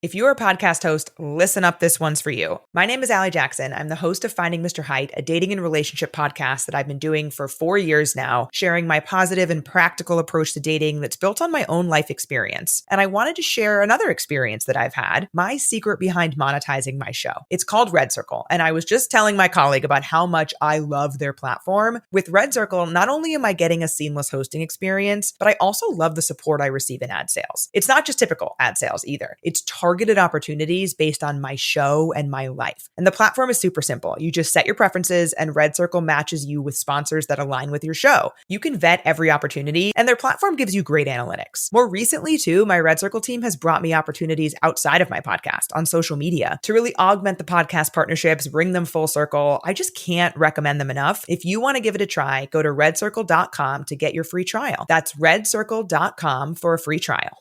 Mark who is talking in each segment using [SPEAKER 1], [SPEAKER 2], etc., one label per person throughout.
[SPEAKER 1] If you're a podcast host, listen up, this one's for you. My name is Allie Jackson. I'm the host of Finding Mr. Height, a dating and relationship podcast that I've been doing for 4 years now, sharing my positive and practical approach to dating that's built on my own life experience. And I wanted to share another experience that I've had, my secret behind monetizing my show. It's called Red Circle, and I was just telling my colleague about how much I love their platform. With Red Circle, not only am I getting a seamless hosting experience, but I also love the support I receive in ad sales. It's not just typical ad sales either. It's targeted opportunities based on my show and my life. And the platform is super simple. You just set your preferences and Red Circle matches you with sponsors that align with your show. You can vet every opportunity and their platform gives you great analytics. More recently too, my Red Circle team has brought me opportunities outside of my podcast on social media to really augment the podcast partnerships, bring them full circle. I just can't recommend them enough. If you want to give it a try, go to redcircle.com to get your free trial. That's redcircle.com for a free trial.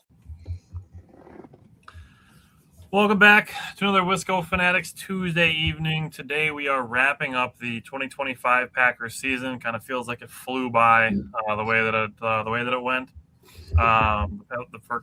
[SPEAKER 2] Welcome back to another Wisco Fanatics Tuesday evening. Today we are wrapping up the 2025 Packers season. Kind of feels like it flew by the way that it went. The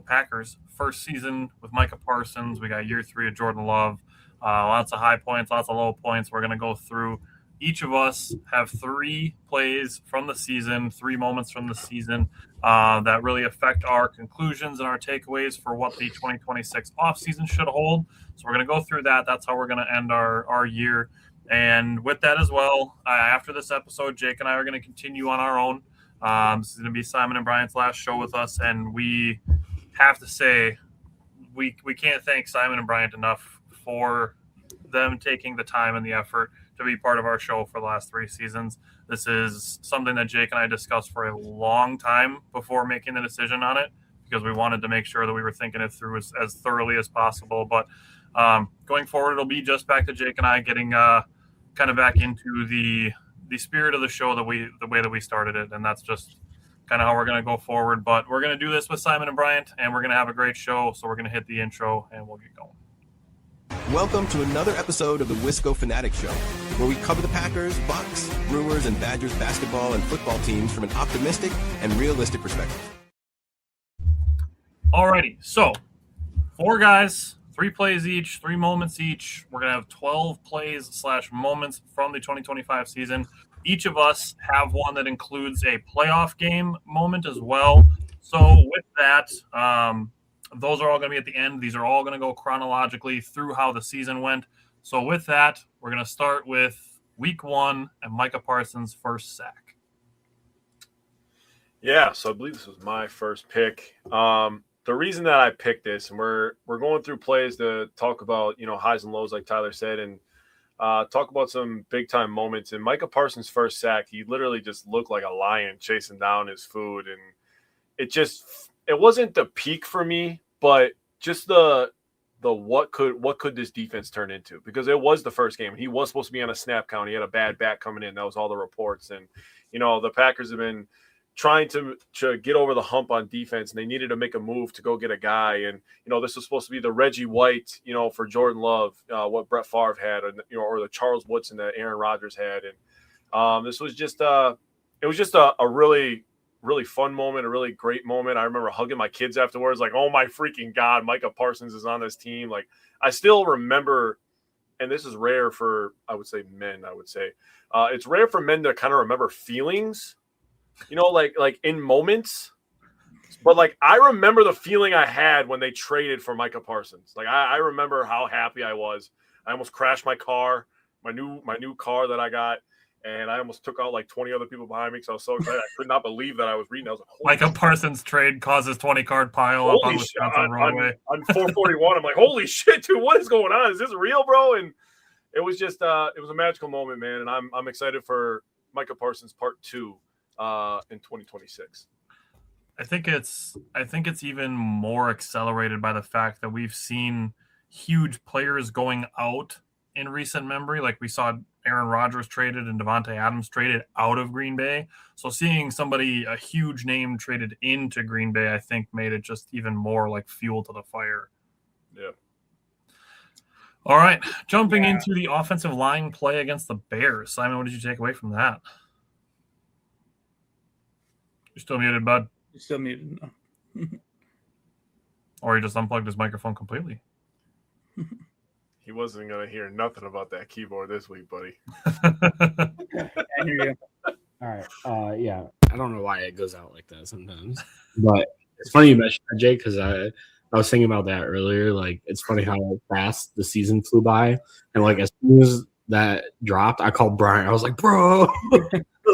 [SPEAKER 2] Packers' first season with Micah Parsons. We got year 3 of Jordan Love. Lots of high points, lots of low points. We're going to go through. Each of us have 3 plays from the season, 3 moments from the season that really affect our conclusions and our takeaways for what the 2026 offseason should hold. So we're going to go through that. That's how we're going to end our year. And with that as well, after this episode, Jake and I are going to continue on our own. This is going to be Simon and Bryant's last show with us. And we have to say, we can't thank Simon and Bryant enough for them taking the time and the effort to be part of our show for the last 3 seasons. This is something that Jake and I discussed for a long time before making the decision on it, because we wanted to make sure that we were thinking it through as thoroughly as possible. But going forward, it'll be just back to Jake and I getting kind of back into the spirit of the show, the way that we started it. And that's just kind of how we're going to go forward. But we're going to do this with Simon and Bryant, and we're going to have a great show. So we're going to hit the intro, and we'll get going.
[SPEAKER 3] Welcome to another episode of the Wisco Fanatics Show, where we cover the Packers, Bucks, Brewers, and Badgers basketball and football teams from an optimistic and realistic perspective.
[SPEAKER 2] Alrighty, so 4 guys, 3 plays each, 3 moments each. We're going to have 12 plays/moments from the 2025 season. Each of us have one that includes a playoff game moment as well. So with that, those are all going to be at the end. These are all going to go chronologically through how the season went. So with that, we're going to start with week 1 and Micah Parsons' first sack.
[SPEAKER 4] Yeah, so I believe this was my first pick. The reason that I picked this, and we're going through plays to talk about, highs and lows, like Tyler said, and talk about some big-time moments. And Micah Parsons' first sack, he literally just looked like a lion chasing down his food. And it wasn't the peak for me, but just the what could this defense turn into? Because it was the first game. He was supposed to be on a snap count. He had a bad back coming in. That was all the reports. And, the Packers have been trying to get over the hump on defense, and they needed to make a move to go get a guy. And, this was supposed to be the Reggie White, for Jordan Love, what Brett Favre had, or the Charles Woodson that Aaron Rodgers had. And this was just a really, really fun moment, a really great moment. I remember hugging my kids afterwards, like, oh my freaking God, Micah Parsons is on this team. Like, I still remember, and this is rare for, men. It's rare for men to kind of remember feelings, like in moments. But like, I remember the feeling I had when they traded for Micah Parsons. Like, I remember how happy I was. I almost crashed my car, my new car that I got. And I almost took out like 20 other people behind me because I was so excited. I could not believe that I was reading. I was like,
[SPEAKER 2] Micah Parsons trade causes 20-card pile up on Wisconsin Broadway.
[SPEAKER 4] On 441, I'm like, holy shit, dude, what is going on? Is this real, bro? And it was just, it was a magical moment, man. And I'm excited for Micah Parsons Part 2 in 2026.
[SPEAKER 2] I think it's even more accelerated by the fact that we've seen huge players going out in recent memory. Like we saw Aaron Rodgers traded and Devontae Adams traded out of Green Bay. So seeing a huge name traded into Green Bay, I think made it just even more like fuel to the fire.
[SPEAKER 4] Yeah.
[SPEAKER 2] All right. Jumping into the offensive line play against the Bears. Simon, what did you take away from that? You're still muted, bud.
[SPEAKER 5] You're still muted. No.
[SPEAKER 2] Or he just unplugged his microphone completely.
[SPEAKER 4] He wasn't going to hear nothing about that keyboard this week, buddy.
[SPEAKER 5] I hear you. All right. Yeah. I don't know why it goes out like that sometimes. But it's funny you mentioned that, Jake, because I was thinking about that earlier. Like, it's funny how fast the season flew by. And, like, as soon as that dropped, I called Brian. I was like, bro,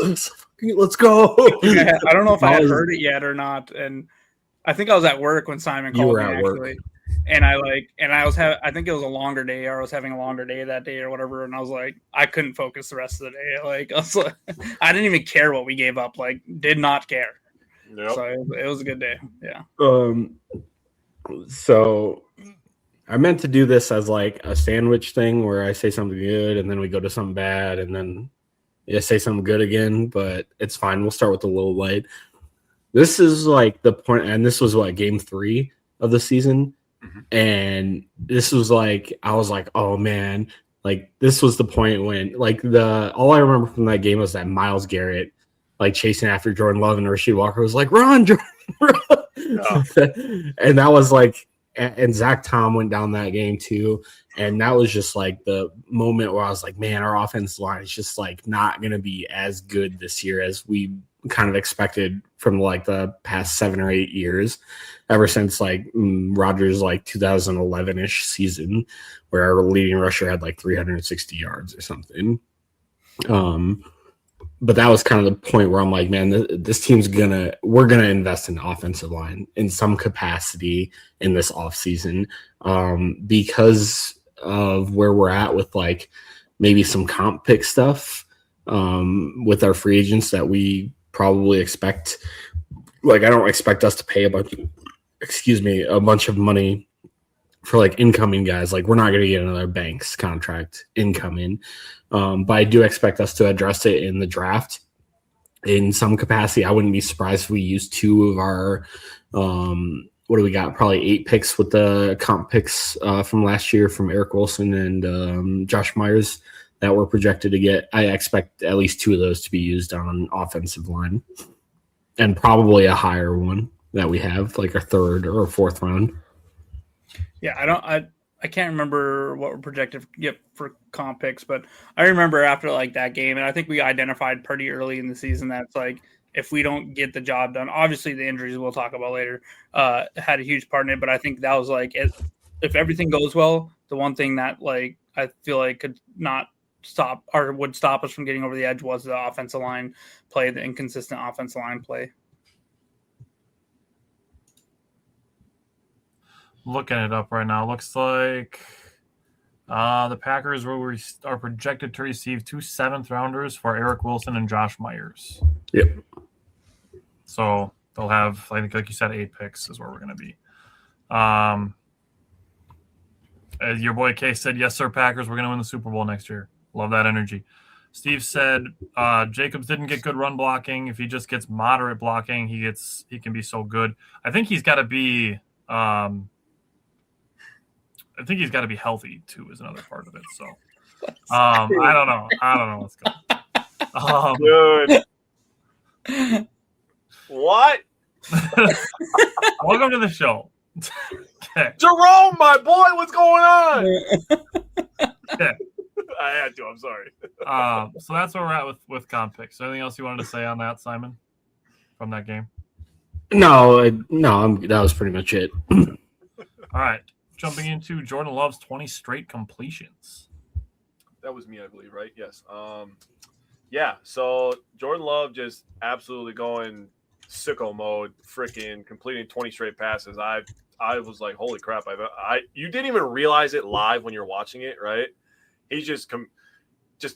[SPEAKER 5] let's go.
[SPEAKER 6] Yeah, I don't know if I had heard it yet or not. And I think I was at work when Simon called me, actually. And I think it was a longer day, or I was having a longer day that day or whatever. And I was like, I couldn't focus the rest of the day. Like, I didn't even care what we gave up. Like, did not care. Yep. So it was a good day. Yeah.
[SPEAKER 5] So I meant to do this as like a sandwich thing where I say something good and then we go to something bad and then say something good again, but it's fine. We'll start with a little light. This is like the point, and this was what, game 3 of the season. Mm-hmm. And this was like, I was like, oh man, like this was the point when like all I remember from that game was that Myles Garrett like chasing after Jordan Love and Rasheed Walker was like, run, Jordan, run. Oh. And that was like, and Zach Tom went down that game too. And that was just like the moment where I was like, man, our offensive line is just like not going to be as good this year as we kind of expected from like the past 7 or 8 years, ever since like Rodgers like 2011-ish season where our leading rusher had like 360 yards or something. But that was kind of the point where I'm like, man, this team's we're going to invest in the offensive line in some capacity in this offseason because of where we're at with like maybe some comp pick stuff with our free agents that we probably expect. Like, I don't expect us to pay a bunch of money for like incoming guys. Like, we're not going to get another Banks contract incoming. But I do expect us to address it in the draft in some capacity. I wouldn't be surprised if we use 2 of our, what do we got? Probably 8 picks with the comp picks from last year from Eric Wilson and Josh Myers that we're projected to get. I expect at least 2 of those to be used on offensive line and probably a higher one that we have, like a 3rd or a 4th round.
[SPEAKER 6] Yeah, I can't remember what we're projected for comp picks, but I remember after like that game, and I think we identified pretty early in the season that's like if we don't get the job done, obviously the injuries we'll talk about later had a huge part in it, but I think that was like if everything goes well, the one thing that like I feel like could not stop or would stop us from getting over the edge was the offensive line play, the inconsistent offensive line play.
[SPEAKER 2] Looking it up right now. Looks like the Packers are projected to receive 2 7th-rounders for Eric Wilson and Josh Myers.
[SPEAKER 5] Yep. So they'll have, I think,
[SPEAKER 2] like you said, 8 picks is where we're going to be. As your boy Case said, yes, sir, Packers, we're going to win the Super Bowl next year. Love that energy. Steve said Jacobs didn't get good run blocking. If he just gets moderate blocking, he can be so good. I think he's got to be healthy too is another part of it. So I don't know what's going
[SPEAKER 4] on. Good. What?
[SPEAKER 2] Welcome to the show. Okay.
[SPEAKER 4] Jerome, my boy, what's going on?
[SPEAKER 2] Okay.
[SPEAKER 4] I had to. I'm sorry.
[SPEAKER 2] So that's where we're at with comp picks. Anything else you wanted to say on that, Simon, from that game?
[SPEAKER 5] No, that was pretty much it.
[SPEAKER 2] All right. Jumping into Jordan Love's 20 straight completions.
[SPEAKER 4] That was me, I believe, right? Yes. Yeah, so Jordan Love just absolutely going sicko mode, freaking completing 20 straight passes. I was like, holy crap. You didn't even realize it live when you're watching it, right? He's just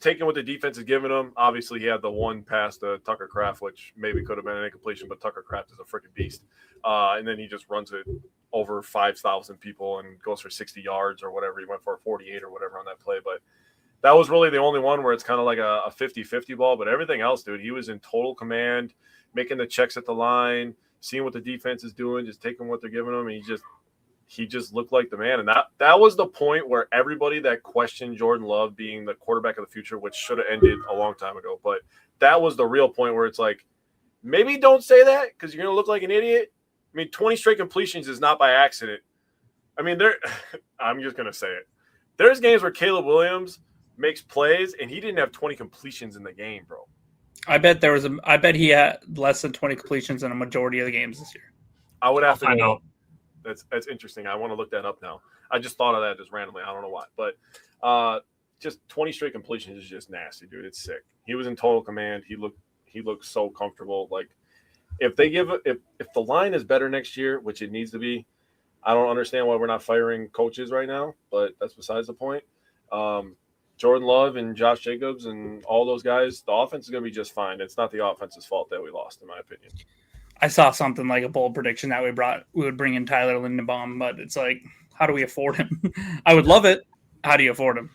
[SPEAKER 4] taking what the defense is giving him. Obviously, he had the one pass to Tucker Kraft, which maybe could have been an incompletion, but Tucker Kraft is a freaking beast. And then he just runs it over 5,000 people and goes for 60 yards or whatever. He went for 48 or whatever on that play. But that was really the only one where it's kind of like a 50-50 ball. But everything else, dude, he was in total command, making the checks at the line, seeing what the defense is doing, just taking what they're giving him. And he just looked like the man. And that was the point where everybody that questioned Jordan Love being the quarterback of the future, which should have ended a long time ago. But that was the real point where it's like, maybe don't say that because you're going to look like an idiot. I mean, 20 straight completions is not by accident. I mean, I'm just gonna say it. There's games where Caleb Williams makes plays and he didn't have 20 completions in the game, bro.
[SPEAKER 6] I bet he had less than 20 completions in a majority of the games this year.
[SPEAKER 4] I would have to
[SPEAKER 2] find out.
[SPEAKER 4] That's interesting. I want to look that up now. I just thought of that just randomly. I don't know why, but just 20 straight completions is just nasty, dude. It's sick. He was in total command. He looked so comfortable. Like if the line is better next year, which it needs to be, I don't understand why we're not firing coaches right now, but that's besides the point. Jordan Love and Josh Jacobs and all those guys, the offense is going to be just fine. It's not the offense's fault that we lost, in my opinion.
[SPEAKER 6] I saw something like a bold prediction that we would bring in Tyler Lindenbaum, but it's like, how do we afford him? I would love it. How do you afford him?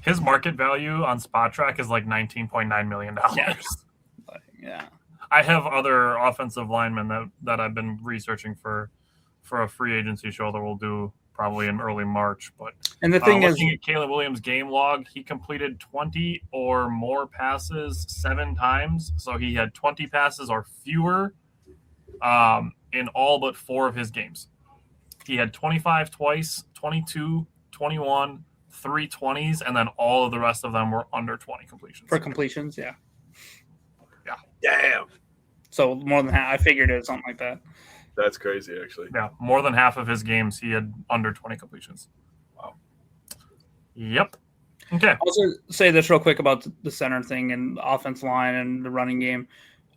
[SPEAKER 2] His market value on Spot Track is like $19.9 million.
[SPEAKER 6] Yeah.
[SPEAKER 2] I have other offensive linemen that I've been researching for a free agency show that we'll do probably in early March. But
[SPEAKER 6] and the thing is,
[SPEAKER 2] looking at Caleb Williams' game log, he completed 20 or more passes 7 times. So he had 20 passes or fewer in all but 4 of his games. He had 25 twice, 22, 21, 3 20s, and then all of the rest of them were under 20 completions.
[SPEAKER 6] For completions, yeah.
[SPEAKER 2] Yeah.
[SPEAKER 4] Damn.
[SPEAKER 6] So more than half. I figured it was something like that.
[SPEAKER 4] That's crazy, actually.
[SPEAKER 2] Yeah, more than half of his games, he had under 20 completions.
[SPEAKER 4] Wow.
[SPEAKER 2] Yep. Okay.
[SPEAKER 6] I'll also say this real quick about the center thing and the offensive line and the running game.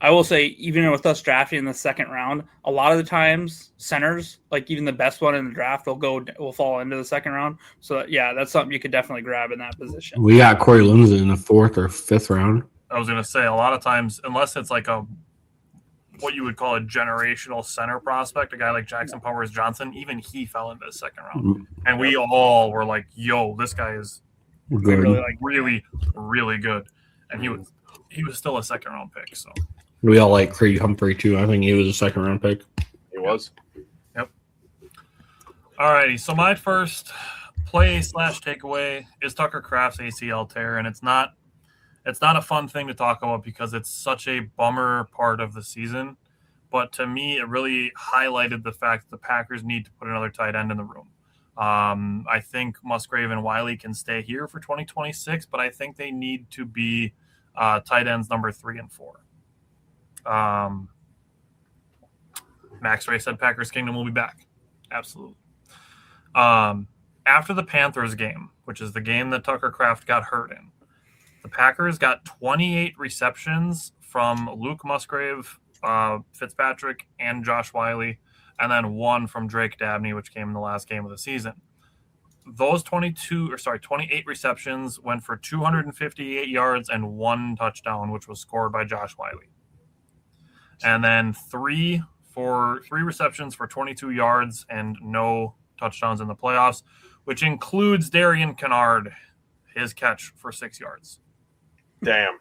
[SPEAKER 6] I will say, even with us drafting in the second round, a lot of the times centers, like even the best one in the draft, will fall into the second round. So yeah, that's something you could definitely grab in that position.
[SPEAKER 5] We got Corey Lindsey in the 4th or 5th round.
[SPEAKER 2] I was going to say, a lot of times, unless it's like what you would call a generational center prospect, a guy like Jackson Powers Johnson, even he fell into the second round. And we all were like, yo, this guy is really, really good. And he was still a second round pick. So
[SPEAKER 5] we all like Creed Humphrey too. I think he was a second round pick.
[SPEAKER 4] He was.
[SPEAKER 2] Yep. All righty. So my first play / takeaway is Tucker Kraft's ACL tear, and it's not a fun thing to talk about because it's such a bummer part of the season. But to me, it really highlighted the fact that the Packers need to put another tight end in the room. I think Musgrave and Wiley can stay here for 2026, but I think they need to be tight ends number 3 and 4. Max Ray said Packers Kingdom will be back. Absolutely. After the Panthers game, which is the game that Tucker Kraft got hurt in, the Packers got 28 receptions from Luke Musgrave, Fitzpatrick, and Josh Wiley, and then 1 from Drake Dabney, which came in the last game of the season. Those 28 receptions went for 258 yards and 1 touchdown, which was scored by Josh Wiley. And then 3 receptions for 22 yards and no touchdowns in the playoffs, which includes Darian Kennard, his catch for 6 yards.
[SPEAKER 4] Damn.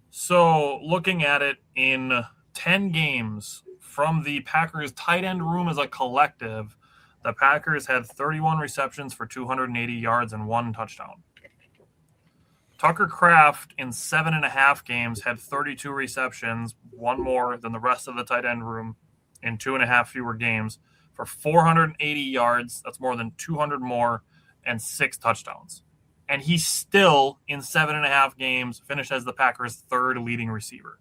[SPEAKER 2] So looking at it in 10 games from the Packers tight end room as a collective, the Packers had 31 receptions for 280 yards and 1 touchdown. Tucker Kraft in 7.5 games had 32 receptions, 1 more than the rest of the tight end room in 2.5 fewer games for 480 yards. That's more than 200 more and 6 touchdowns. And he still, in 7.5 games, finished as the Packers' 3rd leading receiver.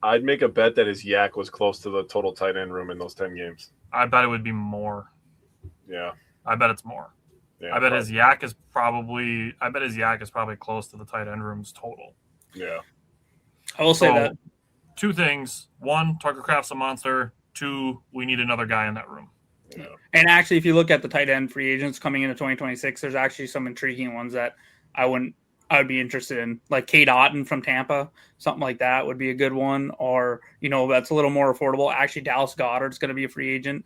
[SPEAKER 4] I'd make a bet that his yak was close to the total tight end room in those 10 games.
[SPEAKER 2] I bet it would be more.
[SPEAKER 4] Yeah.
[SPEAKER 2] I bet it's more.
[SPEAKER 4] Yeah,
[SPEAKER 2] I bet his yak is probably close to the tight end room's total.
[SPEAKER 4] Yeah.
[SPEAKER 6] I will say that.
[SPEAKER 2] 2 things. 1, Tucker Kraft's a monster. 2, we need another guy in that room.
[SPEAKER 4] Yeah.
[SPEAKER 6] And actually, if you look at the tight end free agents coming into 2026, there's actually some intriguing ones that I would be interested in, like Cade Otton from Tampa, something like that would be a good one. Or, that's a little more affordable. Actually, Dallas Goedert's going to be a free agent,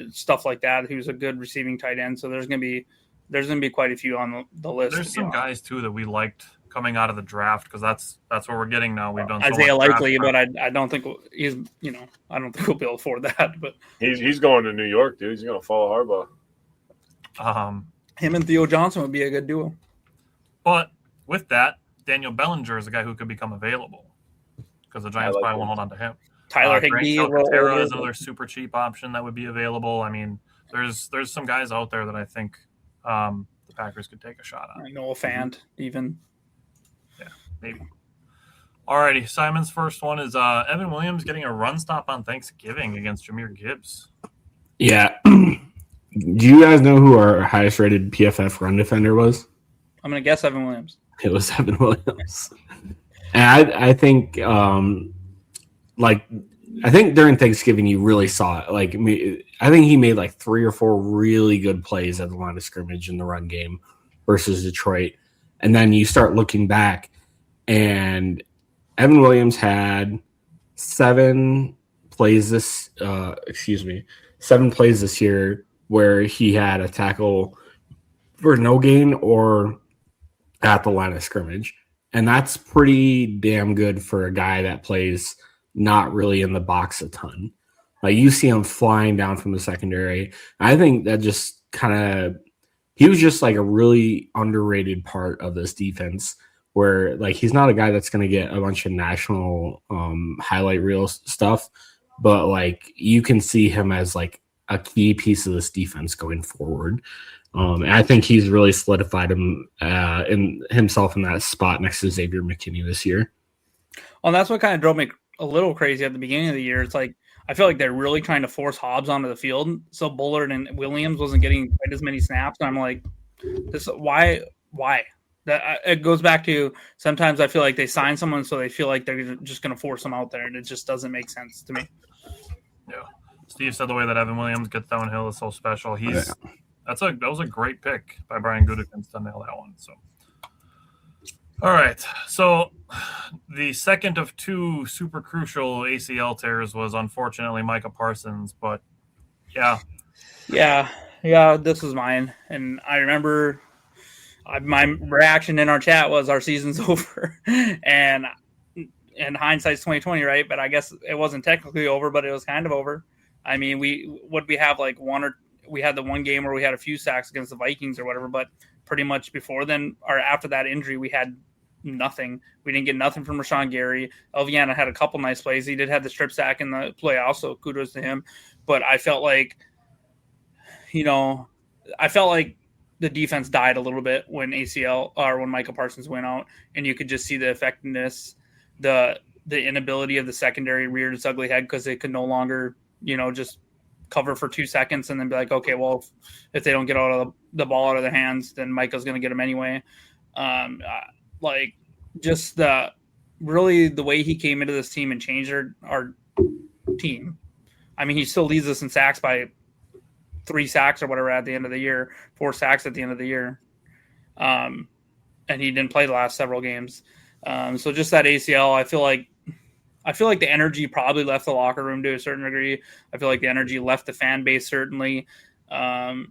[SPEAKER 6] stuff like that. Who's a good receiving tight end. So there's going to be quite a few on the list.
[SPEAKER 2] There's some guys too that we liked coming out of the draft because that's what we're getting now. We've done
[SPEAKER 6] Isaiah Likely, but I don't think he's I don't think we'll be able to afford that. But
[SPEAKER 4] he's going to New York, dude. He's going to follow
[SPEAKER 2] Harbaugh.
[SPEAKER 6] Him and Theo Johnson would be a good duo.
[SPEAKER 2] But with that, Daniel Bellinger is a guy who could become available because the Giants probably won't hold on to him.
[SPEAKER 6] Tyler Higbee.
[SPEAKER 2] Calcaterra is another super cheap option that would be available. I mean, there's some guys out there that I think the Packers could take a shot on.
[SPEAKER 6] Noah Fant, even.
[SPEAKER 2] Yeah, maybe. Alrighty, Simon's first one is Evan Williams getting a run stop on Thanksgiving against Jahmyr Gibbs.
[SPEAKER 5] Yeah. Do you guys know who our highest rated PFF run defender was?
[SPEAKER 6] I'm going to guess Evan Williams.
[SPEAKER 5] It was Evan Williams. And I think I think during Thanksgiving you really saw it. I think he made like 3 or 4 really good plays at the line of scrimmage in the run game versus Detroit. And then you start looking back, and Evan Williams had 7 plays this year where he had a tackle for no gain or at the line of scrimmage. And that's pretty damn good for a guy that plays not really in the box a ton. Like, you see him flying down from the secondary. I think that just he was just like a really underrated part of this defense, where like he's not a guy that's going to get a bunch of national highlight reel stuff, but like you can see him as like a key piece of this defense going forward. And I think he's really solidified himself in that spot next to Xavier McKinney this year.
[SPEAKER 6] Well, that's what kind of drove me a little crazy at the beginning of the year. It's like I feel like they're really trying to force Hobbs onto the field, so Bullard and Williams wasn't getting quite as many snaps. And I'm like, why? That it goes back to sometimes I feel like they sign someone so they feel like they're just going to force them out there, and it just doesn't make sense to me.
[SPEAKER 2] Yeah, Steve said the way that Evan Williams gets downhill is so special. That was a great pick by Brian Gutekunst to nail that one. So, all right. So, the second of 2 super crucial ACL tears was unfortunately Micah Parsons, but yeah. This was mine, and I remember my reaction in our chat was our season's over, and hindsight's 2020, right? But I guess it wasn't technically over, but it was kind of over. I mean, we have like we had the one game where we had a few sacks against the Vikings or whatever, but pretty much before then or after that injury, we had nothing. We didn't get nothing from Rashawn Gary. Elviana had a couple nice plays. He did have the strip sack in the playoffs, so kudos to him. But I felt like, the defense died a little bit when when Micah Parsons went out, and you could just see the effectiveness, the inability of the secondary reared its ugly head because they could no longer, just cover for 2 seconds and then be like, okay, well, if they don't get the ball out of their hands, then Micah's going to get them anyway. Just the way he came into this team and changed our team. I mean, he still leads us in sacks by 3 sacks or whatever at the end of the year, 4 sacks at the end of the year. And he didn't play the last several games. So just that ACL, I feel like the energy probably left the locker room to a certain degree. I feel like the energy left the fan base, certainly. And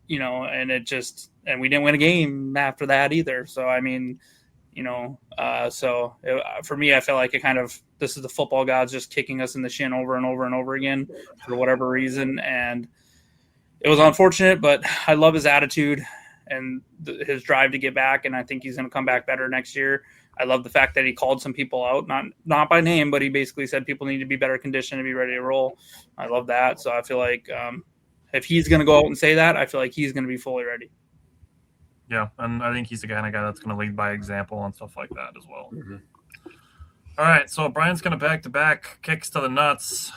[SPEAKER 2] we didn't win a game after that either. So, I mean, for me, I feel like this is the football gods just kicking us in the shin over and over and over again for whatever reason. And it was unfortunate, but I love his attitude and his drive to get back. And I think he's going to come back better next year. I love the fact that he called some people out, not by name, but he basically said people need to be better conditioned to be ready to roll. I love that. So I feel like if he's going to go out and say that, I feel like he's going to be fully ready. Yeah, and I think he's the kind of guy that's going to lead by example and stuff like that as well. Mm-hmm. All right, so Brian's going to back-to-back kicks to the nuts.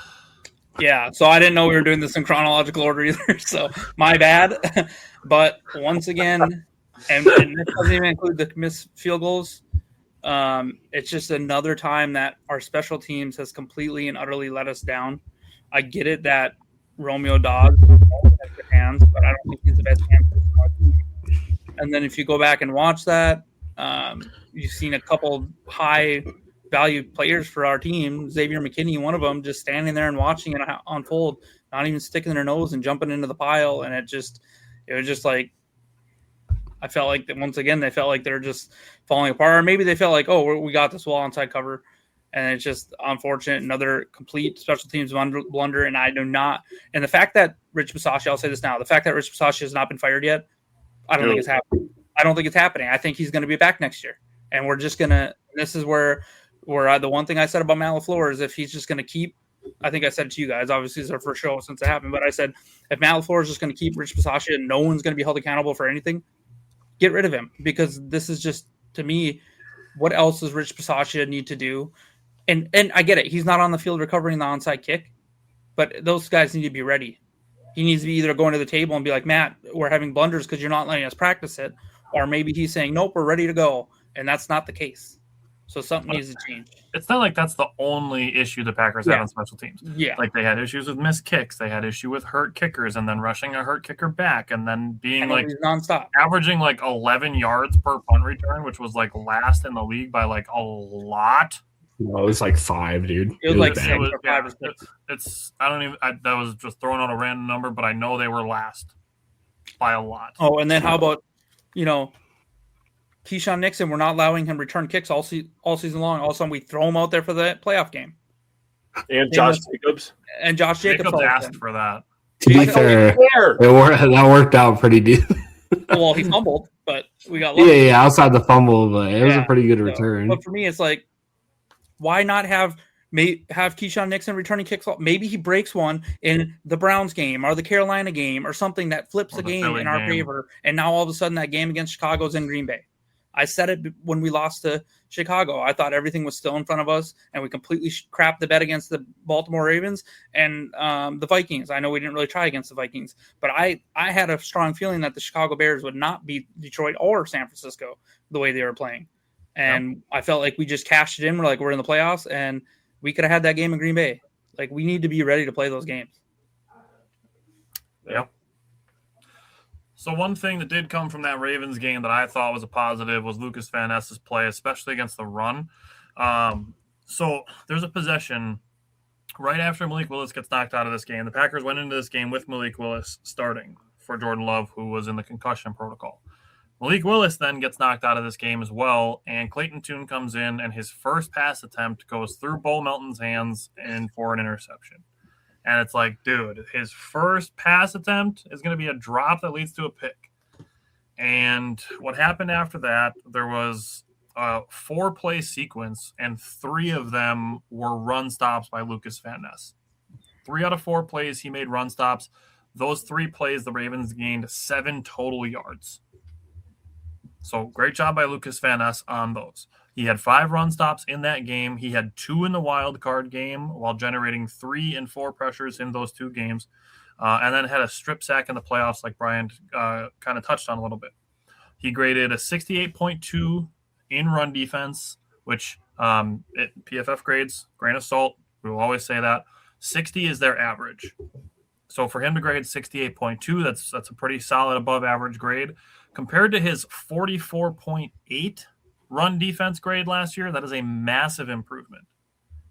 [SPEAKER 6] Yeah, so I didn't know we were doing this in chronological order either, so my bad. But once again, and this doesn't even include the missed field goals, it's just another time that our special teams has completely and utterly let us down. I get it that Romeo Dobbs has good hands, but I don't think he's the best hand. And then if you go back and watch that, you've seen a couple high-valued players for our team. Xavier McKinney, one of them, just standing there and watching it unfold, not even sticking their nose and jumping into the pile. And it was just like, I felt like that once again, they felt like they're just falling apart. Or maybe they felt like, oh, we got this wall onside cover. And it's just unfortunate. Another complete special teams blunder. And I do not. And the fact that Rich Bisaccia, I'll say this now, the fact that Rich Bisaccia has not been fired yet, I don't think it's happening. I don't think it's happening. I think he's going to be back next year. And we're just going to – this is where the one thing I said about Matt LaFleur is if he's just going to keep I think I said to you guys, obviously it's our first show since it happened, but I said, if Matt LaFleur is just going to keep Rich Bisaccia and no one's going to be held accountable for anything, get rid of him, because this is just, to me, what else does Rich Bisaccia need to do? And I get it. He's not on the field recovering the onside kick, but those guys need to be ready. He needs to be either going to the table and be like, Matt, we're having blunders because you're not letting us practice it. Or maybe he's saying, nope, we're ready to go. And that's not the case. So something needs to change.
[SPEAKER 2] It's not like that's the only issue the Packers had on special teams.
[SPEAKER 6] Yeah.
[SPEAKER 2] Like they had issues with missed kicks. They had issue with hurt kickers and then rushing a hurt kicker back and then being like
[SPEAKER 6] nonstop,
[SPEAKER 2] averaging like 11 yards per punt return, which was like last in the league by like a lot.
[SPEAKER 5] No, it was like 5, dude.
[SPEAKER 6] It was like 6
[SPEAKER 2] It was,
[SPEAKER 6] or 5
[SPEAKER 2] yeah,
[SPEAKER 6] or 6.
[SPEAKER 2] it's I don't even that was just throwing out a random number, but I know they were last by a lot.
[SPEAKER 6] Oh, and then how about, Keyshawn Nixon, we're not allowing him return kicks all season long. All of a sudden, we throw him out there for the playoff game.
[SPEAKER 4] And Josh Jacobs.
[SPEAKER 6] And Josh Jacobs
[SPEAKER 2] asked for that.
[SPEAKER 5] To be fair, that worked out pretty good.
[SPEAKER 6] Well, he fumbled, but we got lucky.
[SPEAKER 5] Yeah, outside the fumble, but it was a pretty good return.
[SPEAKER 6] But for me, it's like, why not have Keyshawn Nixon returning kicks? Maybe he breaks one in the Browns game or the Carolina game or something that flips the game in our favor, and now all of a sudden that game against Chicago is in Green Bay. I said it when we lost to Chicago. I thought everything was still in front of us, and we completely crapped the bet against the Baltimore Ravens and the Vikings. I know we didn't really try against the Vikings, but I had a strong feeling that the Chicago Bears would not beat Detroit or San Francisco the way they were playing. And I felt like we just cashed it in. We're in the playoffs, and we could have had that game in Green Bay. Like, we need to be ready to play those games.
[SPEAKER 2] Yeah. So one thing that did come from that Ravens game that I thought was a positive was Lucas Van Ness's play, especially against the run. So there's a possession right after Malik Willis gets knocked out of this game. The Packers went into this game with Malik Willis starting for Jordan Love, who was in the concussion protocol. Malik Willis then gets knocked out of this game as well, and Clayton Tune comes in, and his first pass attempt goes through Bo Melton's hands and for an interception. And it's like, dude, his first pass attempt is going to be a drop that leads to a pick. And what happened after that, there was a 4-play sequence, and 3 of them were run stops by Lucas Van Ness. 3 out of 4 plays, he made run stops. Those 3 plays, the Ravens gained 7 total yards. So great job by Lucas Van Ness on those. He had 5 run stops in that game. He had 2 in the wild card game while generating 3 and 4 pressures in those 2 games. And then had a strip sack in the playoffs like Bryant kind of touched on a little bit. He graded a 68.2 in run defense, which PFF grades, grain of salt, we will always say that. 60 is their average. So for him to grade 68.2, that's a pretty solid above average grade. Compared to his 44.8 run defense grade last year, that is a massive improvement.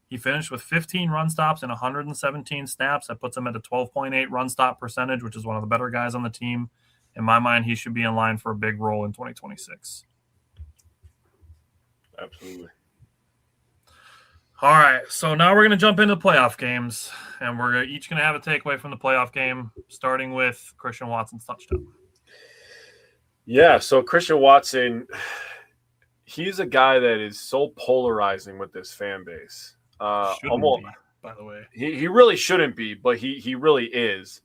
[SPEAKER 2] He finished with 15 run stops and 117 snaps. That puts him at a 12.8 run stop percentage, which is one of the better guys on the team. In my mind, he should be in line for a big role in 2026.
[SPEAKER 4] Absolutely.
[SPEAKER 2] All right, so now we're going to jump into playoff games, and we're each going to have a takeaway from the playoff game, starting with Christian Watson's touchdown.
[SPEAKER 4] Yeah, so Christian Watson, he's a guy that is so polarizing with this fan base.
[SPEAKER 2] Almost, by the way.
[SPEAKER 4] He really shouldn't be, but he really is.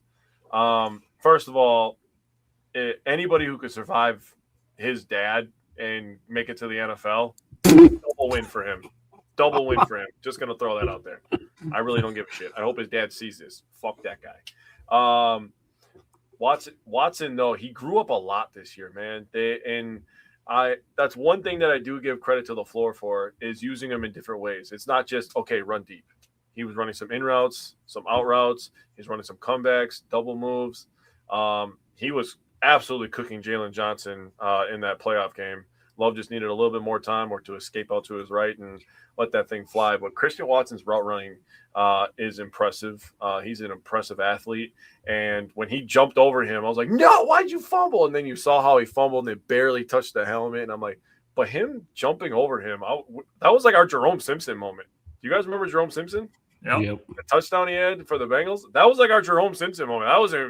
[SPEAKER 4] First of all, anybody who could survive his dad and make it to the NFL, double win for him. Double win for him. Just going to throw that out there. I really don't give a shit. I hope his dad sees this. Fuck that guy. Watson, though, he grew up a lot this year, man. That's one thing that I do give credit to LaFleur for is using him in different ways. It's not just, okay, run deep. He was running some in routes, some out routes. He's running some comebacks, double moves. He was absolutely cooking Jalen Johnson in that playoff game. Love just needed a little bit more time or to escape out to his right and let that thing fly. But Christian Watson's route running is impressive. He's an impressive athlete. And when he jumped over him, I was like, no, why'd you fumble? And then you saw how he fumbled and it barely touched the helmet. And I'm like, but him jumping over him, that was like our Jerome Simpson moment. Do you guys remember Jerome Simpson?
[SPEAKER 2] Yep.
[SPEAKER 4] The touchdown he had for the Bengals? That was like our Jerome Simpson moment.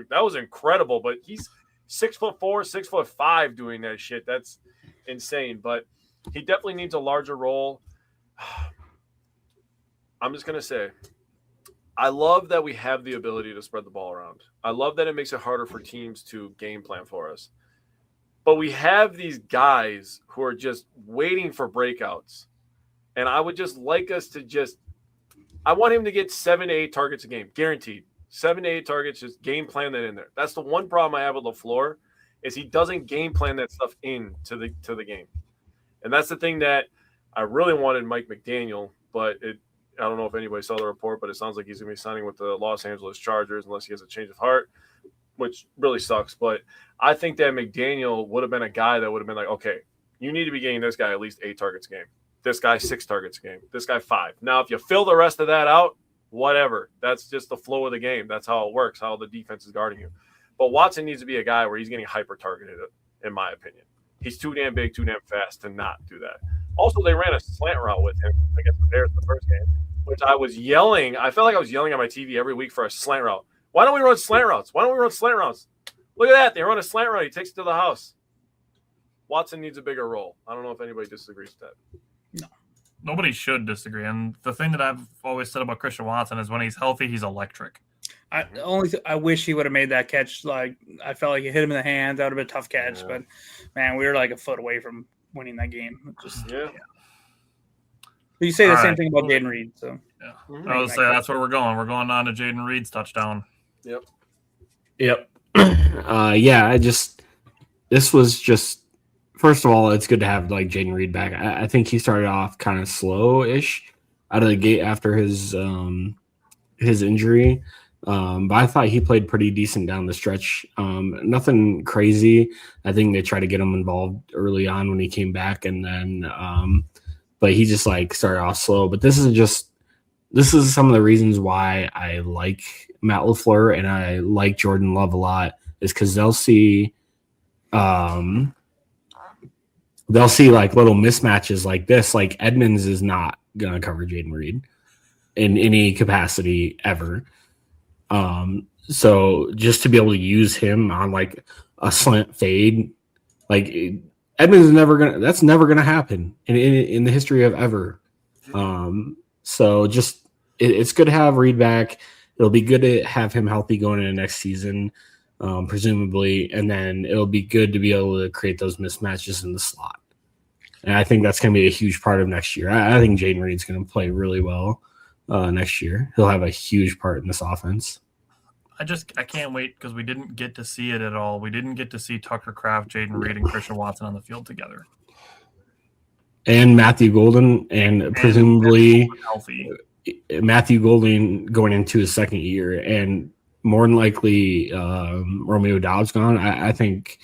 [SPEAKER 4] That was incredible. But he's 6'4", 6'5" doing that shit. That's insane. But he definitely needs a larger role. I'm just going to say, I love that we have the ability to spread the ball around. I love that it makes it harder for teams to game plan for us. But we have these guys who are just waiting for breakouts. And I would just like us to I want him to get 7 to 8 targets a game, guaranteed. 7 to 8 targets, just game plan that in there. That's the one problem I have with LaFleur is he doesn't game plan that stuff into the game. And that's the thing that I really wanted Mike McDaniel, but I don't know if anybody saw the report, but it sounds like he's going to be signing with the Los Angeles Chargers unless he has a change of heart, which really sucks. But I think that McDaniel would have been a guy that would have been like, okay, you need to be getting this guy at least 8 targets a game. This guy 6 targets a game. This guy 5. Now, if you fill the rest of that out, whatever. That's just the flow of the game. That's how it works, how the defense is guarding you. But Watson needs to be a guy where he's getting hyper-targeted, in my opinion. He's too damn big, too damn fast to not do that. Also, they ran a slant route with him against the Bears the first game, which I was yelling. I felt like I was yelling on my TV every week for a slant route. Why don't we run slant routes? Why don't we run slant routes? Look at that. They run a slant route. He takes it to the house. Watson needs a bigger role. I don't know if anybody disagrees with that.
[SPEAKER 2] No. Nobody should disagree. And the thing that I've always said about Christian Watson is when he's healthy, he's electric.
[SPEAKER 6] I wish he would have made that catch. Like, I felt like he hit him in the hands. That would have been a tough catch. Yeah. But, man, we were like a foot away from winning that game.
[SPEAKER 4] Yeah.
[SPEAKER 6] You say the same thing about Jaden Reed. So
[SPEAKER 2] yeah, I would say that's where we're going. We're going on to Jaden Reed's touchdown.
[SPEAKER 4] Yep.
[SPEAKER 5] This was just, first of all, it's good to have like Jaden Reed back. I think he started off kind of slow-ish out of the gate after his injury. But I thought he played pretty decent down the stretch. Nothing crazy. I think they tried to get him involved early on when he came back, and then but he just like started off slow. But this is some of the reasons why I like Matt LaFleur and I like Jordan Love a lot, is because they'll see like little mismatches like this. Like Edmonds is not gonna cover Jaden Reed in any capacity ever. So just to be able to use him on like a slant fade, like Edmonds is that's never gonna happen in the history of ever. So just it's good to have Reed back. It'll be good to have him healthy going into next season, presumably, and then it'll be good to be able to create those mismatches in the slot. And I think that's going to be a huge part of next year. I think Jaden Reed's going to play really well next year. He'll have a huge part in this offense.
[SPEAKER 2] I can't wait because we didn't get to see it at all. We didn't get to see Tucker Kraft, Jaden Reed, and Christian Watson on the field together.
[SPEAKER 5] And Matthew Golden, and presumably Matthew Golden going into his second year, and more than likely Romeo Doubs gone. I think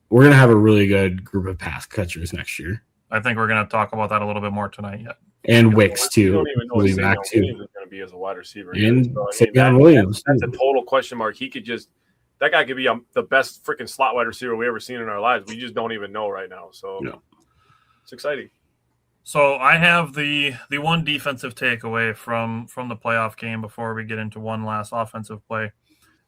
[SPEAKER 5] we're going to have a really good group of pass catchers next year.
[SPEAKER 2] I think we're going to talk about that a little bit more tonight yet.
[SPEAKER 5] And Wicks, too.
[SPEAKER 4] Don't even know
[SPEAKER 5] will be back, too.
[SPEAKER 4] Williams is going to be as a wide receiver.
[SPEAKER 5] And Savion Williams.
[SPEAKER 4] That's a total question mark. He could that guy could be the best freaking slot wide receiver we ever seen in our lives. We just don't even know right now. So It's exciting.
[SPEAKER 2] So I have the one defensive takeaway from the playoff game before we get into one last offensive play.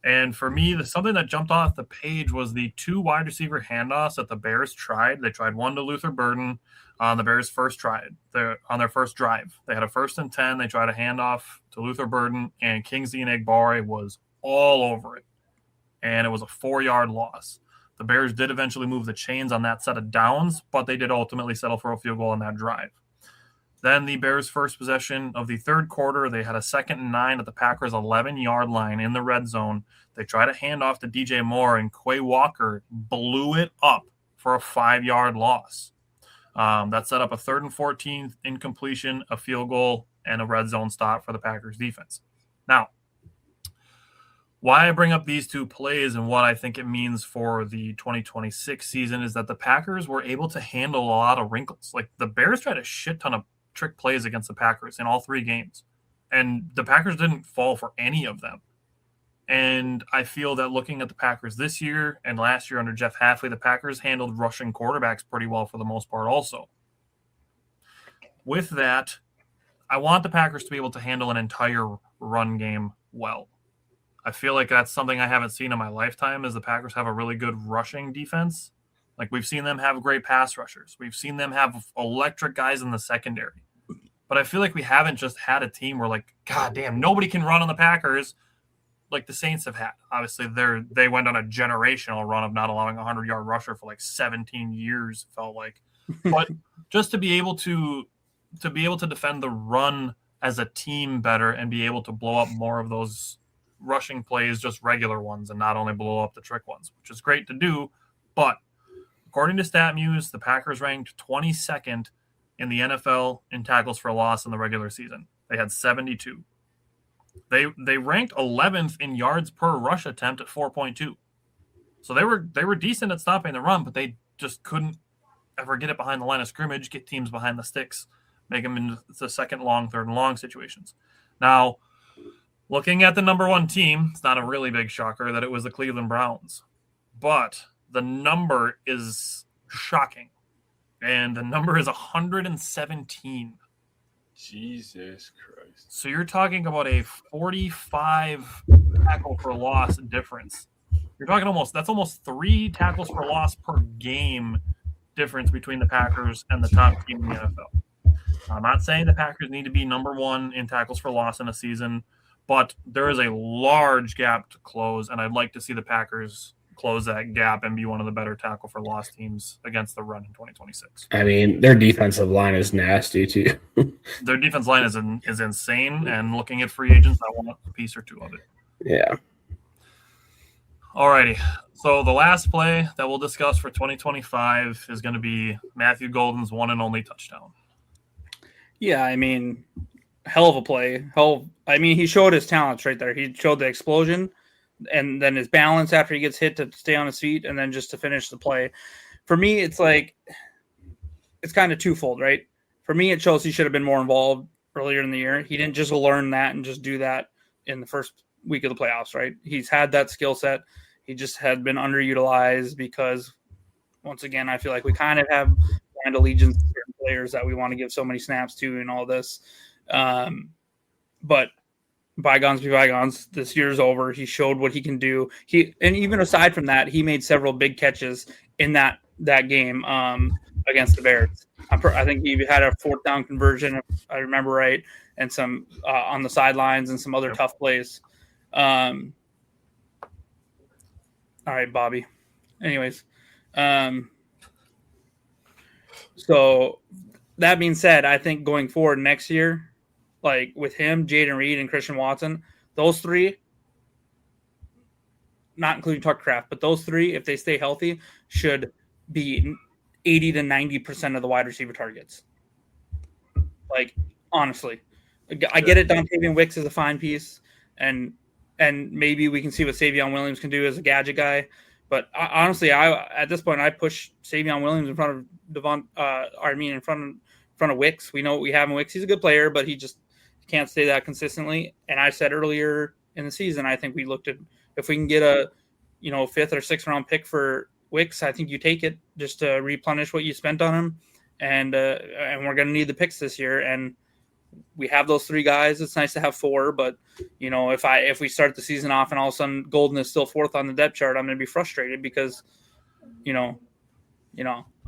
[SPEAKER 2] And for me, something that jumped off the page was the 2 wide receiver handoffs that the Bears tried. They tried one to Luther Burden on the Bears' on their first drive. They had a 1st and 10. They tried a handoff to Luther Burden, and Kingsley Enagbare was all over it. And it was a 4-yard loss. The Bears did eventually move the chains on that set of downs, but they did ultimately settle for a field goal on that drive. Then the Bears' first possession of the third quarter, they had a 2nd and 9 at the Packers' 11-yard line in the red zone. They tried a handoff to DJ Moore, and Quay Walker blew it up for a 5-yard loss. That set up a 3rd and 14 incompletion, a field goal, and a red zone stop for the Packers defense. Now, why I bring up these 2 plays and what I think it means for the 2026 season is that the Packers were able to handle a lot of wrinkles. Like the Bears tried a shit ton of trick plays against the Packers in all 3 games, and the Packers didn't fall for any of them. And I feel that looking at the Packers this year and last year under Jeff Hafley, the Packers handled rushing quarterbacks pretty well for the most part also. With that, I want the Packers to be able to handle an entire run game well. I feel like that's something I haven't seen in my lifetime, is the Packers have a really good rushing defense. Like we've seen them have great pass rushers. We've seen them have electric guys in the secondary. But I feel like we haven't just had a team where, like, God damn, nobody can run on the Packers like the Saints have had. Obviously, they went on a generational run of not allowing a 100-yard rusher for like 17 years, it felt like. But just to be able to defend the run as a team better and be able to blow up more of those rushing plays, just regular ones, and not only blow up the trick ones, which is great to do. But according to StatMuse, the Packers ranked 22nd in the NFL in tackles for loss in the regular season. They had 72. They ranked 11th in yards per rush attempt at 4.2. So they were decent at stopping the run, but they just couldn't ever get it behind the line of scrimmage, get teams behind the sticks, make them into the second long, third and long situations. Now, looking at the number one team, it's not a really big shocker that it was the Cleveland Browns. But the number is shocking. And the number is 117.
[SPEAKER 4] Jesus Christ.
[SPEAKER 2] So you're talking about a 45 tackle for loss difference. You're talking that's almost 3 tackles for loss per game difference between the Packers and the top team in the NFL. I'm not saying the Packers need to be number one in tackles for loss in a season, but there is a large gap to close, and I'd like to see the Packers close that gap and be one of the better tackle for loss teams against the run in 2026.
[SPEAKER 5] I mean, their defensive line is nasty too.
[SPEAKER 2] Their defense line is insane, and looking at free agents, I want a piece or two of it.
[SPEAKER 5] Yeah.
[SPEAKER 2] Alrighty. So the last play that we'll discuss for 2025 is going to be Matthew Golden's one and only touchdown.
[SPEAKER 6] Yeah, I mean, hell of a play. He showed his talents right there. He showed the explosion and then his balance after he gets hit to stay on his feet and then just to finish the play. For me, it's kind of twofold, right? For me, it shows he should have been more involved earlier in the year. He didn't just learn that and just do that in the first week of the playoffs, right? He's had that skill set. He just had been underutilized because, once again, I feel like we kind of have blind allegiance to certain players that we want to give so many snaps to and all this. But bygones be bygones. This year's over. He showed what he can do. And even aside from that, he made several big catches in that game against the Bears. I think he had a 4th down conversion, if I remember right, and some on the sidelines and some other tough plays. All right, Bobby. Anyways, so that being said, I think going forward next year, like with him, Jaden Reed, and Christian Watson, those 3, not including Tucker Kraft, but those 3, if they stay healthy, should be 80 to 90% of the wide receiver targets. Like, honestly, I get it. Dontavian Wicks is a fine piece, and maybe we can see what Savion Williams can do as a gadget guy. But honestly, at this point, I push Savion Williams in front of in front of Wicks. We know what we have in Wicks. He's a good player, but he just can't stay that consistently. And I said earlier in the season, I think we looked at if we can get a 5th or 6th round pick for Wicks, I think you take it just to replenish what you spent on him. And we're going to need the picks this year. And we have those 3 guys. It's nice to have 4, but if we start the season off and all of a sudden Golden is still 4th on the depth chart, I'm going to be frustrated because,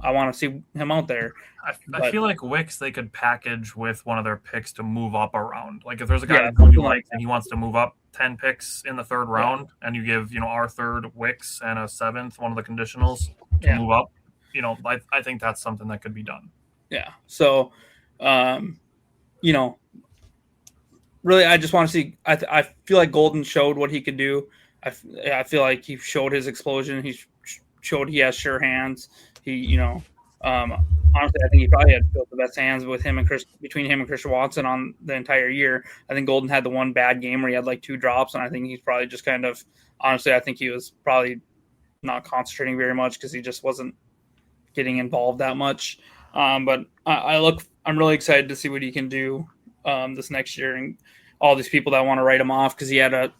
[SPEAKER 6] I want to see him out there.
[SPEAKER 2] I feel like Wicks they could package with one of their picks to move up around. Like if there's a guy that you like and he wants to move up 10 picks in the 3rd round, and you give our 3rd Wicks and a 7th one of the conditionals to move up, I think that's something that could be done. Yeah.
[SPEAKER 6] So, really, I just want to see. I feel like Golden showed what he could do. I feel like he showed his explosion. He showed he has sure hands. He, honestly, I think he probably had built the best hands between him and Christian Watson on the entire year. I think Golden had the one bad game where he had like 2 drops, and I think he's probably just kind of, honestly, I think he was probably not concentrating very much because he just wasn't getting involved that much. But I'm really excited to see what he can do this next year, and all these people that want to write him off because he had a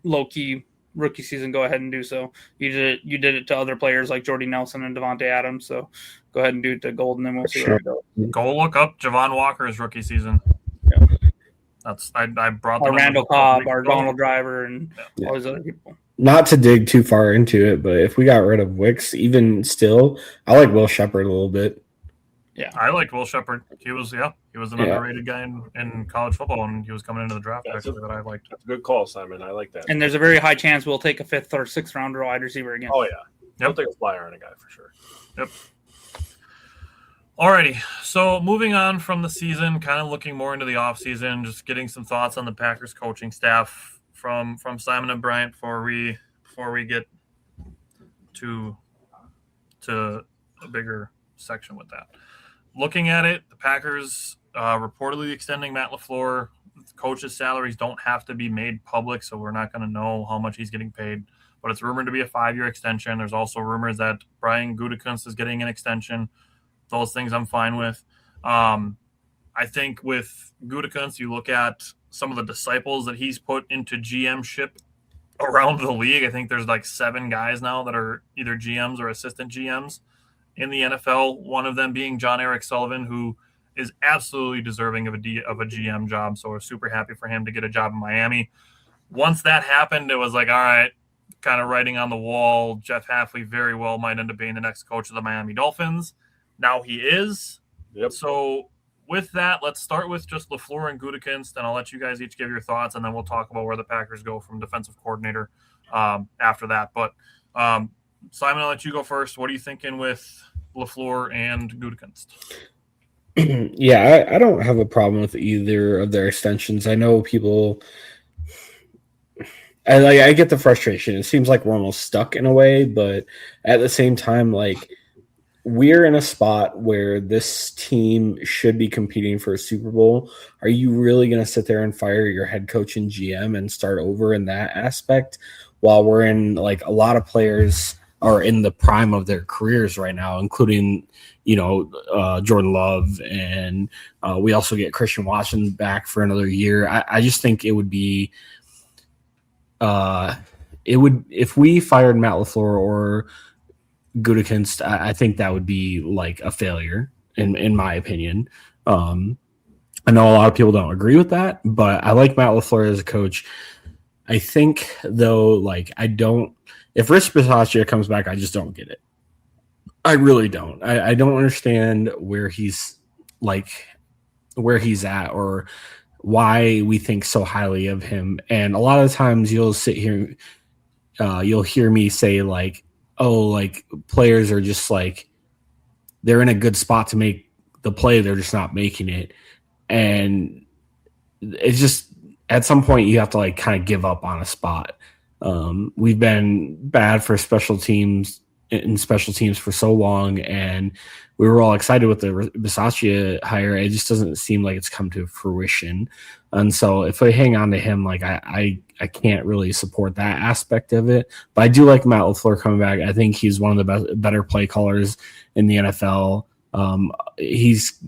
[SPEAKER 6] low key rookie season, go ahead and do so. You did it to other players like Jordy Nelson and Devontae Adams, so go ahead and do it to Golden, and we'll see where it goes.
[SPEAKER 2] Go look up Javon Walker's rookie season.
[SPEAKER 6] Yeah.
[SPEAKER 2] I brought them
[SPEAKER 6] Randall Cobb, our Donald Driver, and all these other people.
[SPEAKER 5] Not to dig too far into it, but if we got rid of Wicks, even still, I like Will Shepherd a little bit.
[SPEAKER 6] Yeah,
[SPEAKER 2] I liked Will Shepherd. He was an underrated guy in college football, and he was coming into the draft that I liked.
[SPEAKER 4] That's a good call, Simon. I like that.
[SPEAKER 6] And there's a very high chance we'll take a 5th or 6th round wide receiver again.
[SPEAKER 4] Oh yeah, I'll take a flyer on a guy for sure.
[SPEAKER 2] Yep. Alrighty, so moving on from the season, kind of looking more into the offseason, just getting some thoughts on the Packers coaching staff from Simon and Bryant before we get to a bigger section with that. Looking at it, the Packers reportedly extending Matt LaFleur. Coaches' salaries don't have to be made public, so we're not going to know how much he's getting paid. But it's rumored to be a 5-year extension. There's also rumors that Brian Gutekunst is getting an extension. Those things I'm fine with. I think with Gutekunst, you look at some of the disciples that he's put into GM-ship around the league. I think there's like 7 guys now that are either GMs or assistant GMs in the NFL, one of them being John Eric Sullivan, who is absolutely deserving of a GM job. So we're super happy for him to get a job in Miami. Once that happened, it was like, all right, kind of writing on the wall. Jeff Hafley very well might end up being the next coach of the Miami Dolphins. Now he is.
[SPEAKER 4] Yep.
[SPEAKER 2] So with that, let's start with just LaFleur and Gutekunst, and I'll let you guys each give your thoughts, and then we'll talk about where the Packers go from defensive coordinator after that. But Simon, I'll let you go first. What are you thinking with LaFleur and Gutekunst?
[SPEAKER 5] Yeah, I don't have a problem with either of their extensions. I know people. I get the frustration. It seems like we're almost stuck in a way, but at the same time, like we're in a spot where this team should be competing for a Super Bowl. Are you really going to sit there and fire your head coach and GM and start over in that aspect while we're in like a lot of players are in the prime of their careers right now, including, Jordan Love, and we also get Christian Watson back for another year. I just think it would be, if we fired Matt LaFleur or Gutekunst, I think that would be like a failure in my opinion. I know a lot of people don't agree with that, but I like Matt LaFleur as a coach. I think though, if Rich Bisaccia comes back, I just don't get it. I really don't. I don't understand where he's at or why we think so highly of him. And a lot of times you'll sit here, you'll hear me say players are just they're in a good spot to make the play. They're just not making it. And it's just, at some point you have to kind of give up on a spot. We've been bad for special teams for so long, and we were all excited with the Bisaccia hire. It just doesn't seem like it's come to fruition. And so if I hang on to him, I can't really support that aspect of it. But I do like Matt LaFleur coming back. I think he's one of the better play callers in the NFL. He's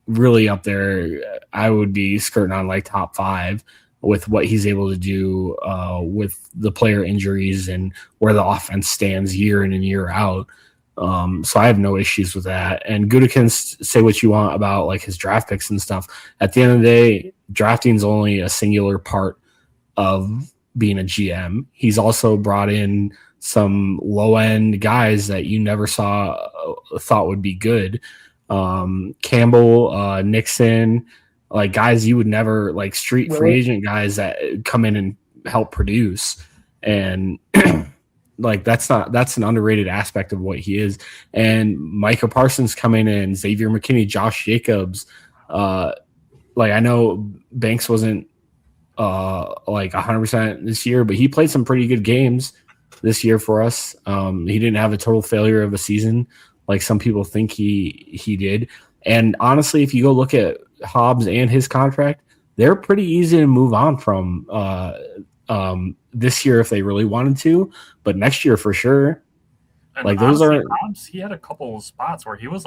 [SPEAKER 5] really up there. I would be skirting on top 5 with what he's able to do with the player injuries and where the offense stands year in and year out. So I have no issues with that. And Gutekunst, say what you want about his draft picks and stuff. At the end of the day, drafting is only a singular part of being a GM. He's also brought in some low end guys that you never thought would be good. Campbell, Nixon, guys you would never street free agent guys that come in and help produce. And that's an underrated aspect of what he is. And Micah Parsons coming in, Xavier McKinney, Josh Jacobs. I know Banks wasn't 100% this year, but he played some pretty good games this year for us. He didn't have a total failure of a season like some people think he did. And honestly, if you go look at Hobbs and his contract, they're pretty easy to move on from this year if they really wanted to, but next year for sure.
[SPEAKER 2] And those are Hobbs, he had a couple of spots where he was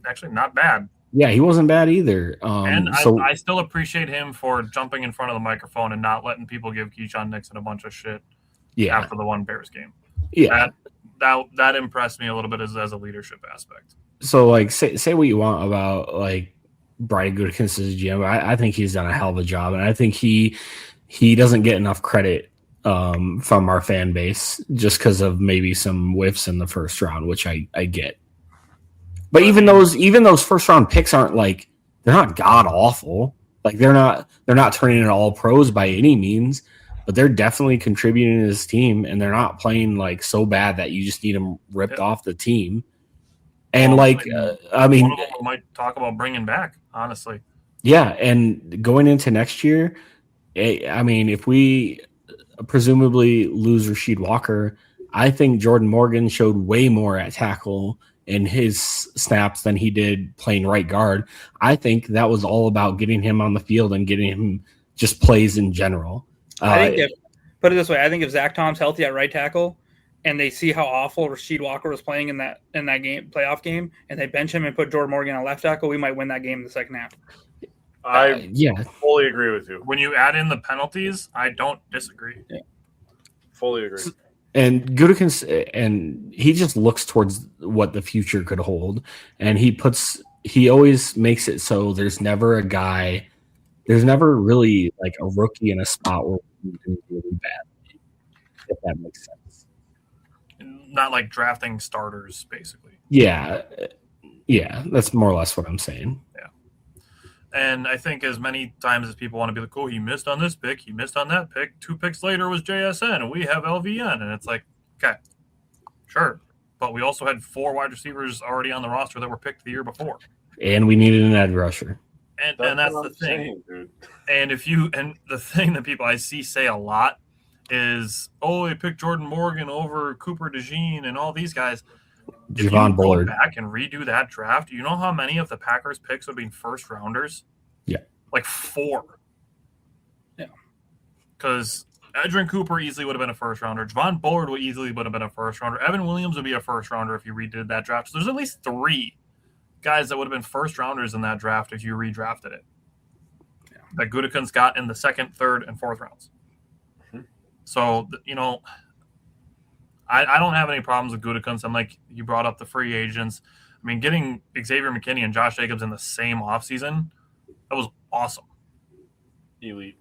[SPEAKER 2] actually not bad.
[SPEAKER 5] Yeah, he wasn't bad either.
[SPEAKER 2] I still appreciate him for jumping in front of the microphone and not letting people give Keyshawn Nixon a bunch of shit after the one Bears game.
[SPEAKER 5] Yeah.
[SPEAKER 2] That impressed me a little bit as a leadership aspect.
[SPEAKER 5] So say what you want about Brian Gutekunst as a GM. I think he's done a hell of a job, and I think he doesn't get enough credit from our fan base just because of maybe some whiffs in the first round, which I get. But even those first round picks aren't like, they're not god awful. Like they're not turning into all pros by any means, but they're definitely contributing to this team, and they're not playing like so bad that you just need them ripped off the team. And
[SPEAKER 2] I mean, one of them we might talk about bringing back, honestly.
[SPEAKER 5] Yeah, and going into next year, I mean, if we presumably lose Rasheed Walker, I think Jordan Morgan showed way more at tackle in his snaps than he did playing right guard. I think that was all about getting him on the field and getting him just plays in general.
[SPEAKER 6] I think put it this way, I think if Zach Tom's healthy at right tackle and they see how awful Rasheed Walker was playing in that game, playoff game, and they bench him and put Jordan Morgan on left tackle, we might win that game in the second half.
[SPEAKER 4] I fully agree with you.
[SPEAKER 2] When you add in the penalties, I don't disagree.
[SPEAKER 6] Yeah.
[SPEAKER 4] Fully agree.
[SPEAKER 5] And Gutekunst, and he just looks towards what the future could hold, and he always makes it so there's never really like a rookie in a spot where we do really bad, if that makes sense.
[SPEAKER 2] Not like drafting starters, basically.
[SPEAKER 5] Yeah, that's more or less what I'm saying.
[SPEAKER 2] Yeah. And I think as many times as people want to be like, oh, he missed on this pick, he missed on that pick, 2 picks later was JSN, and we have LVN. And it's like, okay, sure. But we also had 4 wide receivers already on the roster that were picked the year before.
[SPEAKER 5] And we needed an edge rusher.
[SPEAKER 2] And that's the thing. Saying, and the thing that people I see say a lot is, oh, they picked Jordan Morgan over Cooper DeJean and all these guys.
[SPEAKER 5] Javon Bullard.
[SPEAKER 2] Go back and redo that draft. You know how many of the Packers picks would be first rounders?
[SPEAKER 5] Yeah.
[SPEAKER 2] Like 4.
[SPEAKER 6] Yeah.
[SPEAKER 2] Because Edgerrin Cooper easily would have been a first rounder. Javon Bullard would have been a first rounder. Evan Williams would be a first rounder if you redid that draft. So there's at least 3 guys that would have been first rounders in that draft if you redrafted it. Yeah. That Gutekunst got in the 2nd, 3rd, and 4th rounds. Mm-hmm. So, I don't have any problems with Gutekunst. I'm like, you brought up the free agents. I mean, getting Xavier McKinney and Josh Jacobs in the same offseason, that was awesome.
[SPEAKER 4] Elite.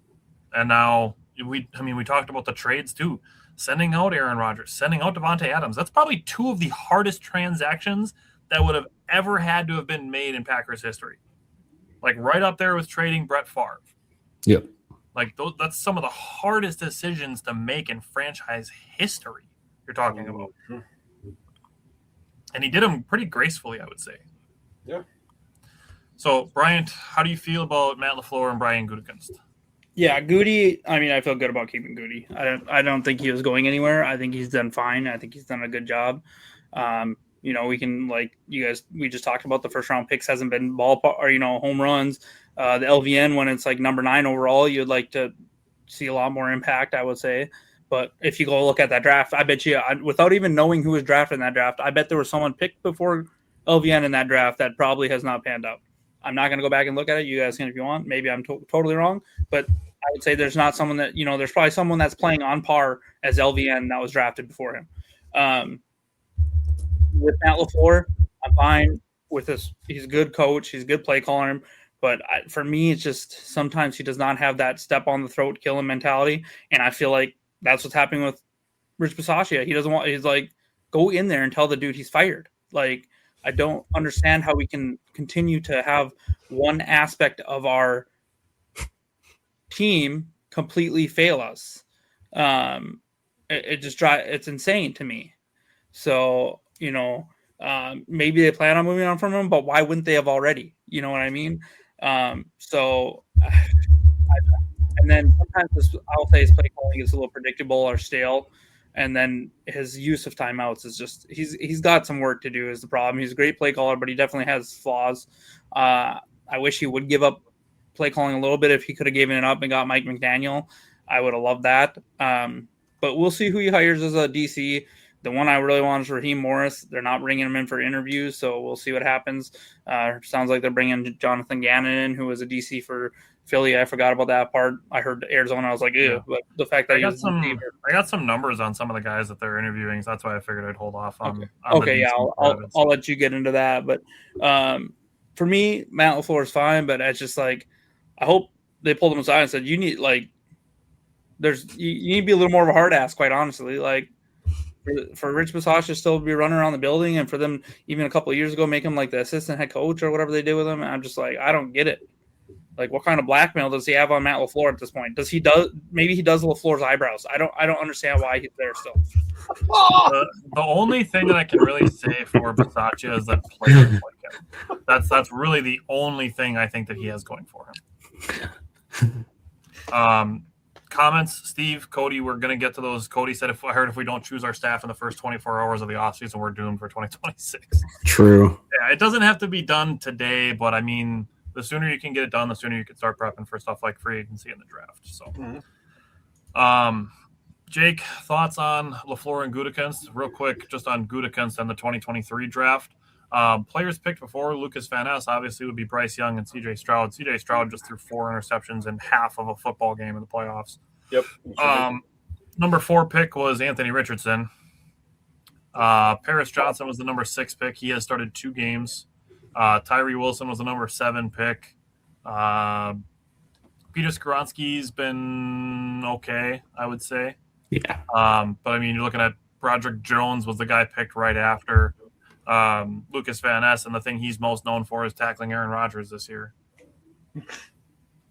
[SPEAKER 2] And now we talked about the trades too. Sending out Aaron Rodgers, sending out Devontae Adams. That's probably 2 of the hardest transactions that would have ever had to have been made in Packers history. Like right up there with trading Brett Favre.
[SPEAKER 5] Yep.
[SPEAKER 2] Like that's some of the hardest decisions to make in franchise history. You're talking about. And he did them pretty gracefully, I would say.
[SPEAKER 4] Yeah.
[SPEAKER 2] So, Bryant, how do you feel about Matt LaFleur and Brian Gutekunst?
[SPEAKER 6] Yeah, Goody, I mean, I feel good about keeping Goody. I don't think he was going anywhere. I think he's done fine. I think he's done a good job. We can, like, we just talked about the first round picks hasn't been home runs. The LVN, when it's like number 9 overall, you'd like to see a lot more impact, I would say. But if you go look at that draft, I bet you, without even knowing who was drafted in that draft, I bet there was someone picked before LVN in that draft that probably has not panned out. I'm not going to go back and look at it. You guys can if you want. Maybe I'm totally wrong. But I would say there's not someone that, there's probably someone that's playing on par as LVN that was drafted before him. With Matt LaFleur, I'm fine with this. He's a good coach. He's a good play caller. But for me, it's just sometimes he does not have that step on the throat, kill him mentality. And I feel like that's what's happening with Rich Bisaccia. He's like, go in there and tell the dude he's fired. Like, I don't understand how we can continue to have one aspect of our team completely fail us. It's insane to me. So, maybe they plan on moving on from him, but why wouldn't they have already? You know what I mean? And then sometimes I'll say his play calling is a little predictable or stale. And then his use of timeouts is just he's got some work to do is the problem. He's a great play caller, but he definitely has flaws. I wish he would give up play calling a little bit. If he could have given it up and got Mike McDaniel, I would have loved that. But we'll see who he hires as a DC. The one I really want is Raheem Morris. They're not bringing him in for interviews, so we'll see what happens. Sounds like they're bringing Jonathan Gannon in, who was a DC for Philly. I forgot about that part. I heard Arizona. I was like, ew. Yeah. But the fact that
[SPEAKER 2] I got some numbers on some of the guys that they're interviewing, so that's why I figured I'd hold off on.
[SPEAKER 6] Okay, I'll let you get into that. But for me, Matt LaFleur is fine, but it's just like I hope they pulled him aside and said, you need to be a little more of a hard ass, quite honestly. Like, for Rich Bisaccia to still be running around the building, and for them even a couple of years ago make him like the assistant head coach or whatever they did with him. And I'm just like, I don't get it. Like, what kind of blackmail does he have on Matt LaFleur at this point? Maybe he does LaFleur's eyebrows. I don't understand why he's there still.
[SPEAKER 2] The only thing that I can really say for Bisaccia is that players like him. That's really the only thing I think that he has going for him. Comments, Steve, Cody, we're going to get to those. Cody said, if we don't choose our staff in the first 24 hours of the offseason, we're doomed for 2026.
[SPEAKER 5] True.
[SPEAKER 2] Yeah, it doesn't have to be done today, but I mean, the sooner you can get it done, the sooner you can start prepping for stuff like free agency and the draft. So, Jake, thoughts on LaFleur and Gutekunst? Real quick, just on Gutekunst and the 2023 draft. Players picked before Lucas Van Ness obviously would be Bryce Young and C.J. Stroud. C.J. Stroud just threw 4 interceptions in half of a football game in the playoffs.
[SPEAKER 4] Yep.
[SPEAKER 2] Number 4 pick was Anthony Richardson. Paris Johnson was the number 6 pick. He has started 2 games. Tyree Wilson was the number 7 pick. Peter Skoronski's been okay, I would say.
[SPEAKER 5] Yeah.
[SPEAKER 2] But I mean, you're looking at Broderick Jones was the guy picked right after Lucas Van Ness, and the thing he's most known for is tackling Aaron Rodgers this year.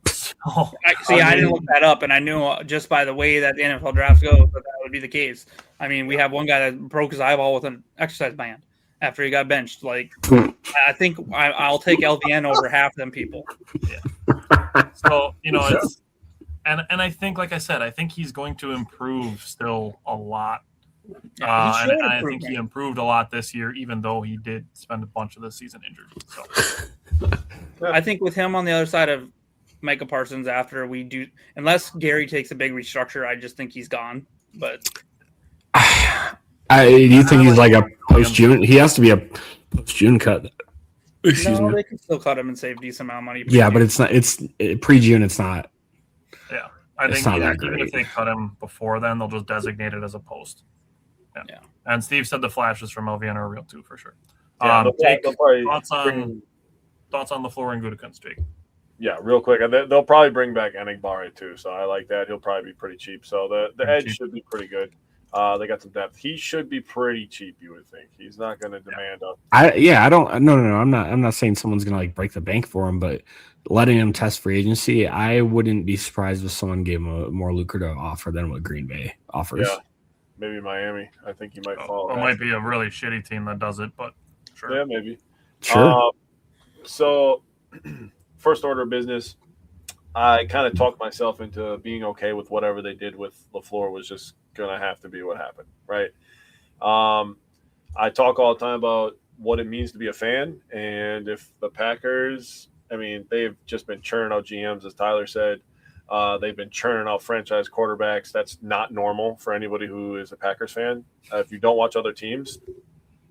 [SPEAKER 6] I didn't look that up, and I knew just by the way that the NFL draft goes that would be the case. I mean, we have one guy that broke his eyeball with an exercise band after he got benched. Like, I think I'll take LVN over half them people.
[SPEAKER 2] Yeah. So, it's and I think, like I said, I think he's going to improve still a lot. And I think he improved a lot this year, even though he did spend a bunch of the season injured. So
[SPEAKER 6] I think with him on the other side of Micah Parsons, after we do, unless Gary takes a big restructure, I just think he's gone. But
[SPEAKER 5] do you think he's like a post-June? He has to be a post-June cut.
[SPEAKER 6] Excuse me. They can still cut him and save a decent amount of money.
[SPEAKER 5] Yeah, but it's not. It's pre-June. It's not.
[SPEAKER 2] Yeah, I think even if they cut him before then, they'll just designate it as a post. Yeah. And Steve said the flashes from LVN are real too, for sure. Jake, thoughts on LaFleur and Gutekunst, Jake?
[SPEAKER 4] Yeah, real quick. They'll probably bring back Enigbare too, so I like that. He'll probably be pretty cheap. So the edge should be pretty good. They got some depth. He should be pretty cheap, you would think. He's not going to demand up.
[SPEAKER 5] I'm not saying someone's going to like break the bank for him, but letting him test free agency, I wouldn't be surprised if someone gave him a more lucrative offer than what Green Bay offers.
[SPEAKER 4] Yeah, maybe Miami. I think he might fall.
[SPEAKER 2] It might be a really shitty team that does it, but sure.
[SPEAKER 4] Yeah, maybe.
[SPEAKER 5] Sure.
[SPEAKER 4] So, first order of business, I kind of talked myself into being okay with whatever they did with LaFleur was just going to have to be what happened, right? I talk all the time about what it means to be a fan, and if the Packers, I mean, they've just been churning out GMs, as Tyler said. They've been churning out franchise quarterbacks. That's not normal for anybody who is a Packers fan. If you don't watch other teams,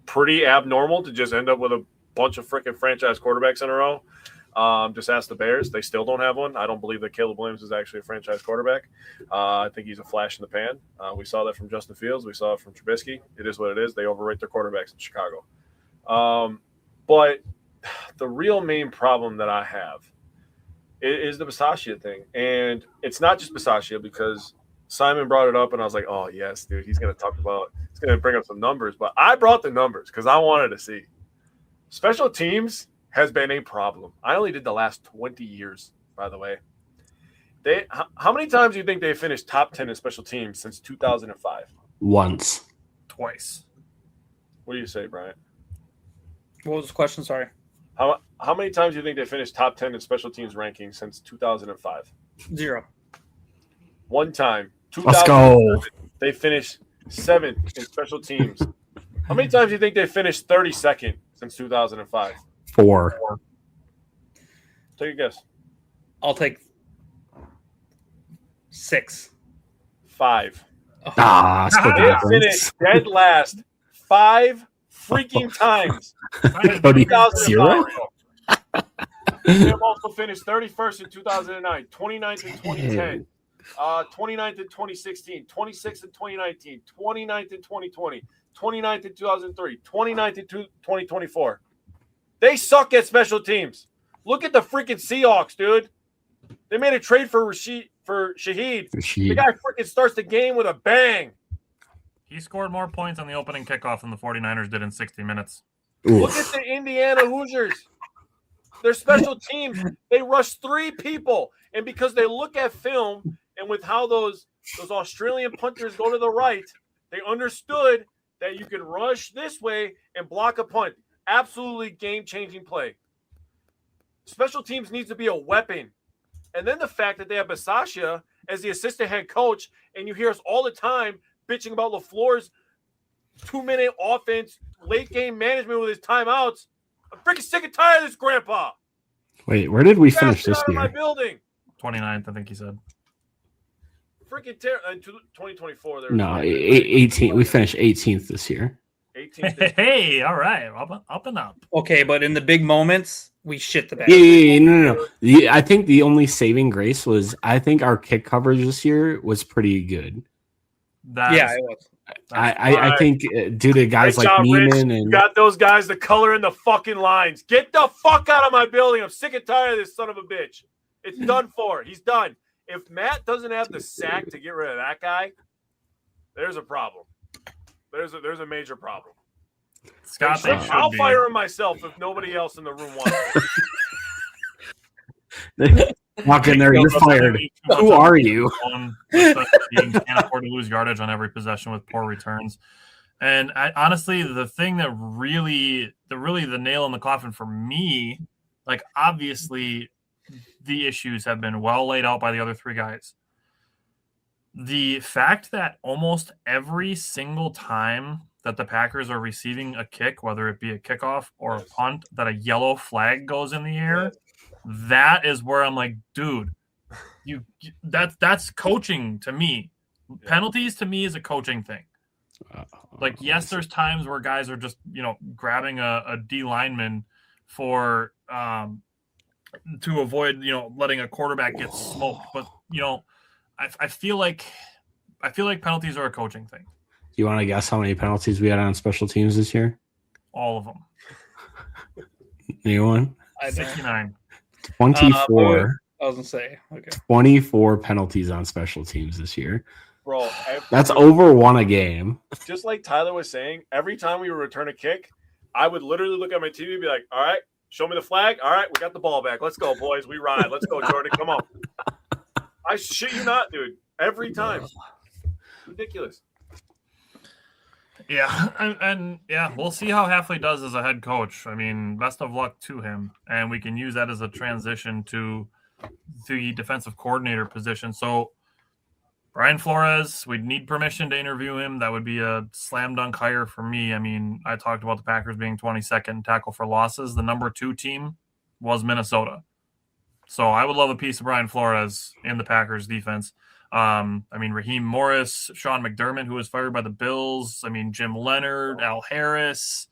[SPEAKER 4] pretty abnormal to just end up with a bunch of freaking franchise quarterbacks in a row. Just ask the Bears. They still don't have one. I don't believe that Caleb Williams is actually a franchise quarterback. I think he's a flash in the pan. We saw that from Justin Fields. We saw it from Trubisky. It is what it is. They overrate their quarterbacks in Chicago. But the real main problem that I have is the Bisaccia thing. And it's not just Bisaccia, because Simon brought it up, and I was like, oh, yes, dude, he's going to bring up some numbers. But I brought the numbers because I wanted to see. Special teams has been a problem. I only did the last 20 years, by the way. How many times do you think they finished top 10 in special teams since 2005?
[SPEAKER 5] Once.
[SPEAKER 2] Twice.
[SPEAKER 4] What do you say, Bryant?
[SPEAKER 6] What was the question? Sorry.
[SPEAKER 4] How many times do you think they finished top 10 in special teams rankings since 2005?
[SPEAKER 6] 0.
[SPEAKER 4] One time.
[SPEAKER 5] Let's go.
[SPEAKER 4] They finished 7th in special teams. How many times do you think they finished 32nd since 2005?
[SPEAKER 5] 4.
[SPEAKER 4] Take a guess.
[SPEAKER 6] I'll take 6.
[SPEAKER 4] 5.
[SPEAKER 5] They
[SPEAKER 4] finished dead last 5 freaking times.
[SPEAKER 5] 0?
[SPEAKER 4] They have also finished 31st in 2009, 29th in 2010, 29th in 2016, 26th in 2019, 29th in 2020, 29th in 2003, 29th in 2024. They suck at special teams. Look at the freaking Seahawks, dude. They made a trade for Shaheed. The guy freaking starts the game with a bang.
[SPEAKER 2] He scored more points on the opening kickoff than the 49ers did in 60 minutes.
[SPEAKER 4] Look at the Indiana Hoosiers. Their special teams, they rush 3 people. And because they look at film and with how those Australian punters go to the right, they understood that you can rush this way and block a punt. Absolutely game-changing play. Special teams needs to be a weapon. And then the fact that they have Bisaccia as the assistant head coach, and you hear us all the time bitching about LaFleur's 2-minute offense, late game management with his timeouts. I'm freaking sick and tired of this, Grandpa.
[SPEAKER 5] Wait, where did we finish this year?
[SPEAKER 4] My building.
[SPEAKER 2] 29th, I think he said.
[SPEAKER 4] Freaking terrible. 2024.
[SPEAKER 5] No, 18. We finished 18th this year.
[SPEAKER 4] 18th.
[SPEAKER 2] Hey, all right, up and up.
[SPEAKER 6] Okay, but in the big moments, we shit the bed.
[SPEAKER 5] Yeah, no. I think the only saving grace was I think our kick coverage this year was pretty good.
[SPEAKER 6] It was.
[SPEAKER 5] I think due to guys
[SPEAKER 4] Great
[SPEAKER 5] like
[SPEAKER 4] job, Rich.
[SPEAKER 5] Neiman and
[SPEAKER 4] You got those guys the color in the fucking lines. Get the fuck out of my building. I'm sick and tired of this son of a bitch. It's done for. He's done. If Matt doesn't have the sack to get rid of that guy, there's a problem. There's a major problem.
[SPEAKER 2] Scott,
[SPEAKER 4] I'll fire him myself if nobody else in the room wants
[SPEAKER 5] it. Walk in there, you're fired. Who are you?
[SPEAKER 2] Can't afford to lose yardage on every possession with poor returns. And honestly, the thing that really the nail in the coffin for me, like obviously the issues have been well laid out by the other 3 guys. The fact that almost every single time that the Packers are receiving a kick, whether it be a kickoff or a punt, that a yellow flag goes in the air, that is where I'm like, dude, that's coaching to me. Penalties to me is a coaching thing. Like, yes, there's times where guys are just, grabbing a D lineman for to avoid, letting a quarterback get smoked. But, I feel like penalties are a coaching thing.
[SPEAKER 5] Do you want to guess how many penalties we had on special teams this year?
[SPEAKER 2] All of them.
[SPEAKER 5] Anyone?
[SPEAKER 2] 69.
[SPEAKER 5] 24.
[SPEAKER 6] I was going to say, okay.
[SPEAKER 5] 24 penalties on special teams this year.
[SPEAKER 4] Bro,
[SPEAKER 5] that's over 1 a game.
[SPEAKER 4] Just like Tyler was saying, every time we would return a kick, I would literally look at my TV and be like, all right, show me the flag. All right, we got the ball back. Let's go, boys. We ride. Let's go, Jordan. Come on. I shit you not, dude. Every time. Ridiculous.
[SPEAKER 2] Yeah, and we'll see how Hafley does as a head coach. I mean, best of luck to him, and we can use that as a transition to the defensive coordinator position. So, Brian Flores, we'd need permission to interview him. That would be a slam dunk hire for me. I mean, I talked about the Packers being 22nd in tackle for losses. The number 2 team was Minnesota. So I would love a piece of Brian Flores in the Packers defense. I mean, Raheem Morris, Sean McDermott, who was fired by the Bills. I mean, Jim Leonard, Al Harris,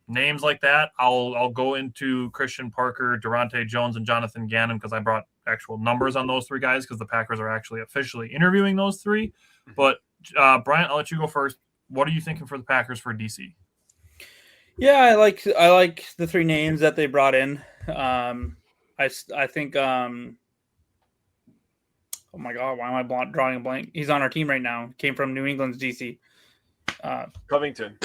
[SPEAKER 2] names like that. I'll go into Christian Parker, Durante Jones, and Jonathan Gannon because I brought actual numbers on those 3 guys because the Packers are actually officially interviewing those 3. But Bryant, I'll let you go first. What are you thinking for the Packers for DC?
[SPEAKER 6] Yeah, I like the 3 names that they brought in. I think. Oh my God, why am I drawing a blank? He's on our team right now. Came from New England's DC.
[SPEAKER 4] Covington.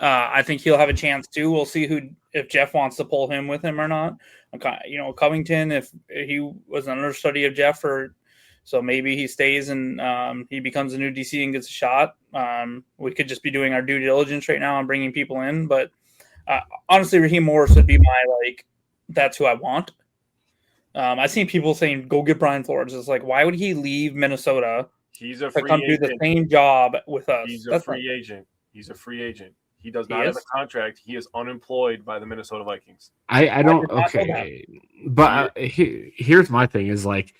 [SPEAKER 6] I think he'll have a chance too. We'll see if Jeff wants to pull him with him or not. Covington, if he was an understudy of Jeff, so maybe he stays and he becomes a new DC and gets a shot. We could just be doing our due diligence right now and bringing people in. But honestly, Raheem Morris would be my that's who I want. I've seen people saying, go get Brian Flores. It's like, why would he leave Minnesota?
[SPEAKER 4] He's a
[SPEAKER 6] free agent. Do the same job with us.
[SPEAKER 4] He's a free agent. He does not have a contract. He is unemployed by the Minnesota Vikings.
[SPEAKER 5] I don't. Okay. But here's my thing is like,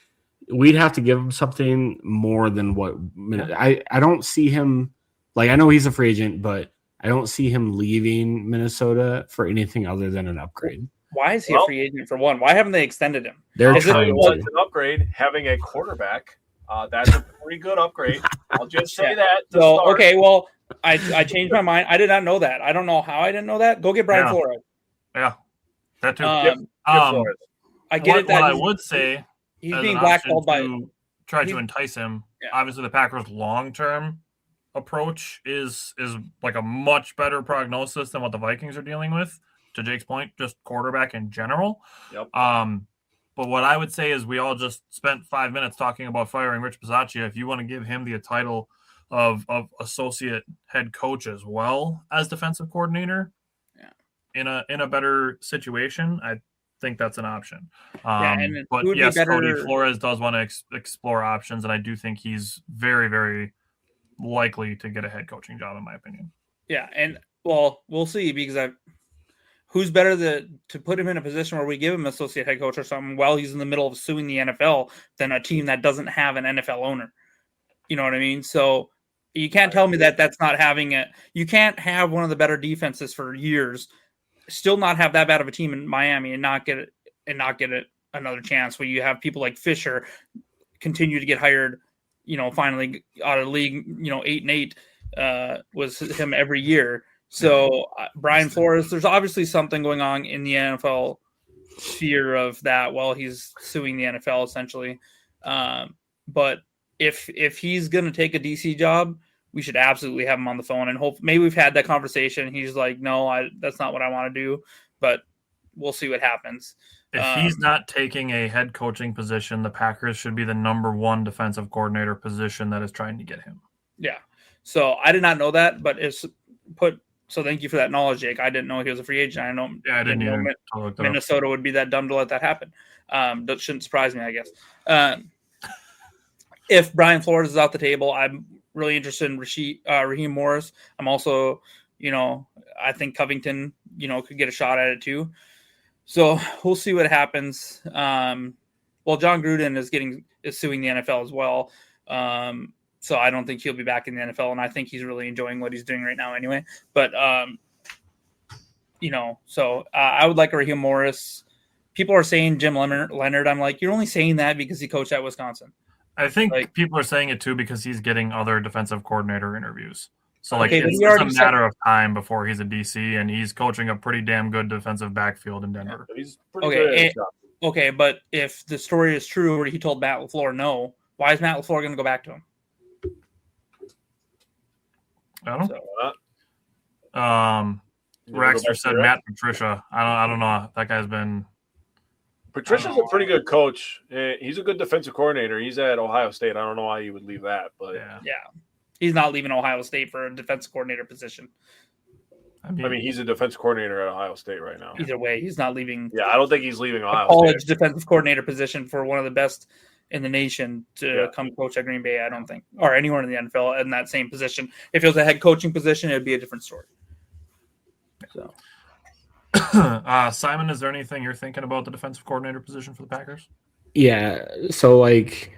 [SPEAKER 5] we'd have to give him something more than what I don't see him. Like, I know he's a free agent, but I don't see him leaving Minnesota for anything other than an upgrade.
[SPEAKER 6] Why is he a free agent for one? Why haven't they extended him?
[SPEAKER 4] It's an upgrade having a quarterback. That's a pretty good upgrade. I'll just say that.
[SPEAKER 6] Okay, well, I changed my mind. I did not know that. I don't know how I didn't know that. Go get Brian Flores.
[SPEAKER 2] Yeah, that too.
[SPEAKER 6] I get it.
[SPEAKER 2] What I would say,
[SPEAKER 6] he's being blackballed by.
[SPEAKER 2] Try to entice him. Yeah. Obviously, the Packers long term approach is like a much better prognosis than what the Vikings are dealing with. To Jake's point, just quarterback in general.
[SPEAKER 4] Yep.
[SPEAKER 2] But what I would say is we all just spent 5 minutes talking about firing Rich Bisaccia. If you want to give him the title of associate head coach as well as defensive coordinator, in a better situation, I think that's an option. But yes, Cody Flores does want to explore options, and I do think he's very, very likely to get a head coaching job, in my opinion.
[SPEAKER 6] Yeah, and well, we'll see, because who's better to put him in a position where we give him associate head coach or something while he's in the middle of suing the NFL than a team that doesn't have an NFL owner. You know what I mean? So you can't tell me that that's not having it. You can't have one of the better defenses for years, still not have that bad of a team in Miami and not get it another chance, where you have people like Fisher continue to get hired, finally out of the league, 8-8 was him every year. So Brian Flores, there's obviously something going on in the NFL sphere of that while he's suing the NFL essentially. But if he's going to take a DC job, we should absolutely have him on the phone and hope. Maybe we've had that conversation. He's like, no, that's not what I want to do, but we'll see what happens.
[SPEAKER 2] If he's not taking a head coaching position, the Packers should be the number one defensive coordinator position that is trying to get him.
[SPEAKER 6] Yeah. So I did not know that, but so thank you for that knowledge, Jake. I didn't know he was a free agent.
[SPEAKER 2] I didn't know
[SPEAKER 6] Minnesota would be that dumb to let that happen. That shouldn't surprise me, I guess. If Brian Flores is out the table, I'm really interested in Raheem Morris. I'm also, I think Covington, could get a shot at it too. So we'll see what happens. John Gruden is suing the NFL as well. So I don't think he'll be back in the NFL, and I think he's really enjoying what he's doing right now anyway. But, so I would like a Raheem Morris. People are saying Jim Leonard. I'm like, you're only saying that because he coached at Wisconsin.
[SPEAKER 2] I think people are saying it too because he's getting other defensive coordinator interviews. So
[SPEAKER 6] it's
[SPEAKER 2] a matter of time before he's a DC, and he's coaching a pretty damn good defensive backfield in Denver.
[SPEAKER 4] Yeah, he's pretty good.
[SPEAKER 6] Okay, but if the story is true where he told Matt LaFleur no, why is Matt LaFleur going to go back to him?
[SPEAKER 2] I don't know. Rexter said Matt Patricia. I don't know. That guy's been.
[SPEAKER 4] Patricia's a pretty good coach. He's a good defensive coordinator. He's at Ohio State. I don't know why you would leave that, but
[SPEAKER 6] yeah, he's not leaving Ohio State for a defensive coordinator position.
[SPEAKER 4] I mean, he's a defensive coordinator at Ohio State right now.
[SPEAKER 6] Either way, he's not leaving.
[SPEAKER 4] Yeah, I don't think he's leaving Ohio
[SPEAKER 6] college
[SPEAKER 4] State.
[SPEAKER 6] Defensive coordinator position for one of the best in the nation to come coach at Green Bay. I don't think, or anywhere in the NFL in that same position. If it was a head coaching position, it'd be a different story. So.
[SPEAKER 2] Simon, is there anything you're thinking about the defensive coordinator position for the Packers?
[SPEAKER 5] Yeah, so as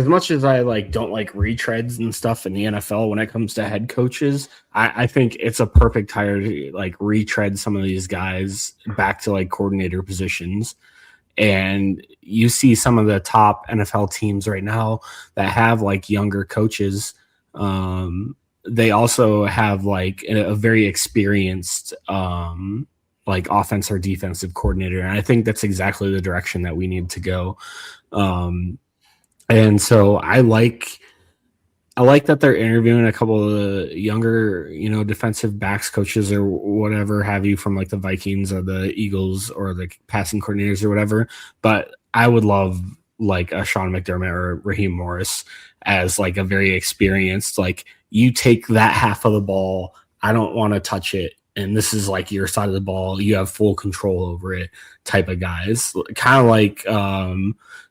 [SPEAKER 5] much as I don't like retreads and stuff in the NFL when it comes to head coaches, I think it's a perfect hire to retread some of these guys back to coordinator positions. And you see some of the top NFL teams right now that have younger coaches. They also have a very experienced offense or defensive coordinator. And I think that's exactly the direction that we need to go. And so I like that they're interviewing a couple of the younger, defensive backs coaches or whatever have you from the Vikings or the Eagles or the passing coordinators or whatever. But I would love a Sean McDermott or Raheem Morris as a very experienced, you take that half of the ball. I don't want to touch it. And this is your side of the ball. You have full control over it type of guys, kind of like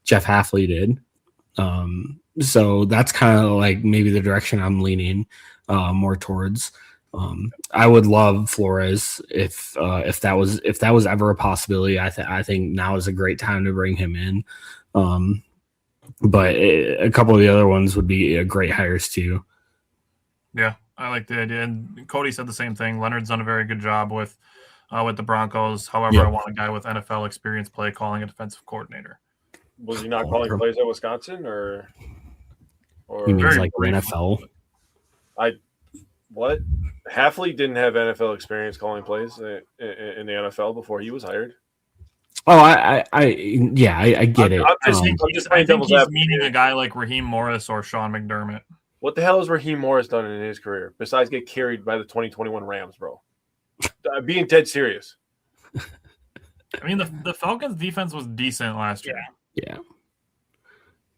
[SPEAKER 5] Jeff Hafley did. So that's kind of maybe the direction I'm leaning more towards. I would love Flores if that was ever a possibility. I think now is a great time to bring him in. But a couple of the other ones would be great hires too.
[SPEAKER 2] Yeah, I like the idea. And Cody said the same thing. Leonard's done a very good job with the Broncos. However, I want a guy with NFL experience play calling a defensive coordinator.
[SPEAKER 4] Was he not calling plays at Wisconsin or
[SPEAKER 5] he means NFL?
[SPEAKER 4] What? Hafley didn't have NFL experience calling plays in the NFL before he was hired.
[SPEAKER 5] Oh, I get it.
[SPEAKER 2] I think he's meaning a guy like Raheem Morris or Sean McDermott.
[SPEAKER 4] What the hell has Raheem Morris done in his career besides get carried by the 2021 Rams, bro? Being dead serious.
[SPEAKER 2] I mean, the Falcons' defense was decent last year.
[SPEAKER 5] Yeah.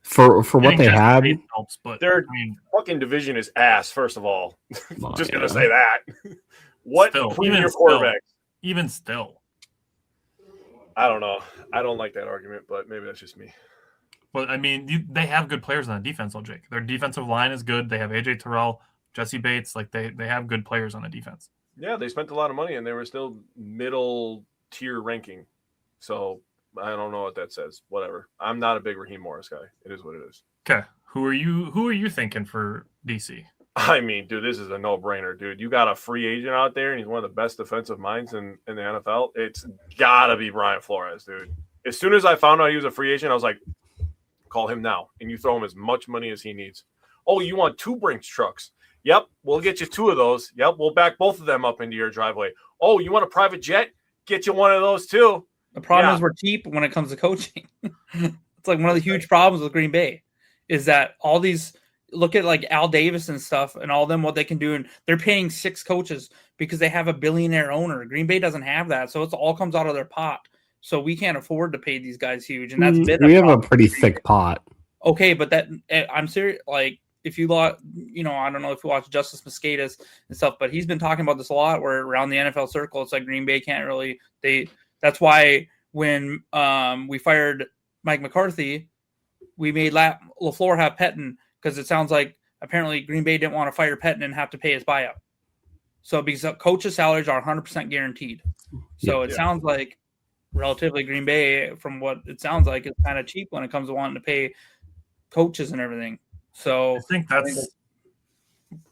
[SPEAKER 5] For what they had,
[SPEAKER 2] helps, but
[SPEAKER 4] their fucking division is ass. First of all, just gonna say that. What premier quarterbacks?
[SPEAKER 2] Even still,
[SPEAKER 4] I don't know. I don't like that argument, but maybe that's just me.
[SPEAKER 2] But I mean, they have good players on the defense, though, Jake. Their defensive line is good. They have AJ Terrell, Jesse Bates. Like they have good players on the defense.
[SPEAKER 4] Yeah, they spent a lot of money and they were still middle tier ranking. So I don't know what that says. Whatever. I'm not a big Raheem Morris guy. It is what it is.
[SPEAKER 2] Okay. Who are you thinking for DC?
[SPEAKER 4] I mean, dude, this is a no-brainer, dude. You got a free agent out there, and he's one of the best defensive minds in the NFL. It's got to be Brian Flores, dude. As soon as I found out he was a free agent, I was like, call him now, and you throw him as much money as he needs. Oh, you want 2 Brinks trucks? Yep, we'll get you 2 of those. Yep, we'll back both of them up into your driveway. Oh, you want a private jet? Get you one of those, too.
[SPEAKER 6] The problem is we're cheap when it comes to coaching. It's like one of the huge problems with Green Bay is that all these – look at like Al Davis and stuff and all them, what they can do. And they're paying 6 coaches because they have a billionaire owner. Green Bay doesn't have that. So it all comes out of their pot. So we can't afford to pay these guys huge. And that's
[SPEAKER 5] we have a pretty thick pot.
[SPEAKER 6] Okay. But I'm serious. Like if you I don't know if you watch Justice Mosqueda's and stuff, but he's been talking about this a lot where around the NFL circle, it's like Green Bay can't really, that's why when we fired Mike McCarthy, we made LaFleur have Pettin, because it sounds like apparently Green Bay didn't want to fire Pettin and have to pay his buyout. So because coaches' salaries are 100% guaranteed. So it sounds like relatively Green Bay, from what it sounds like, is kind of cheap when it comes to wanting to pay coaches and everything. So
[SPEAKER 2] I think that's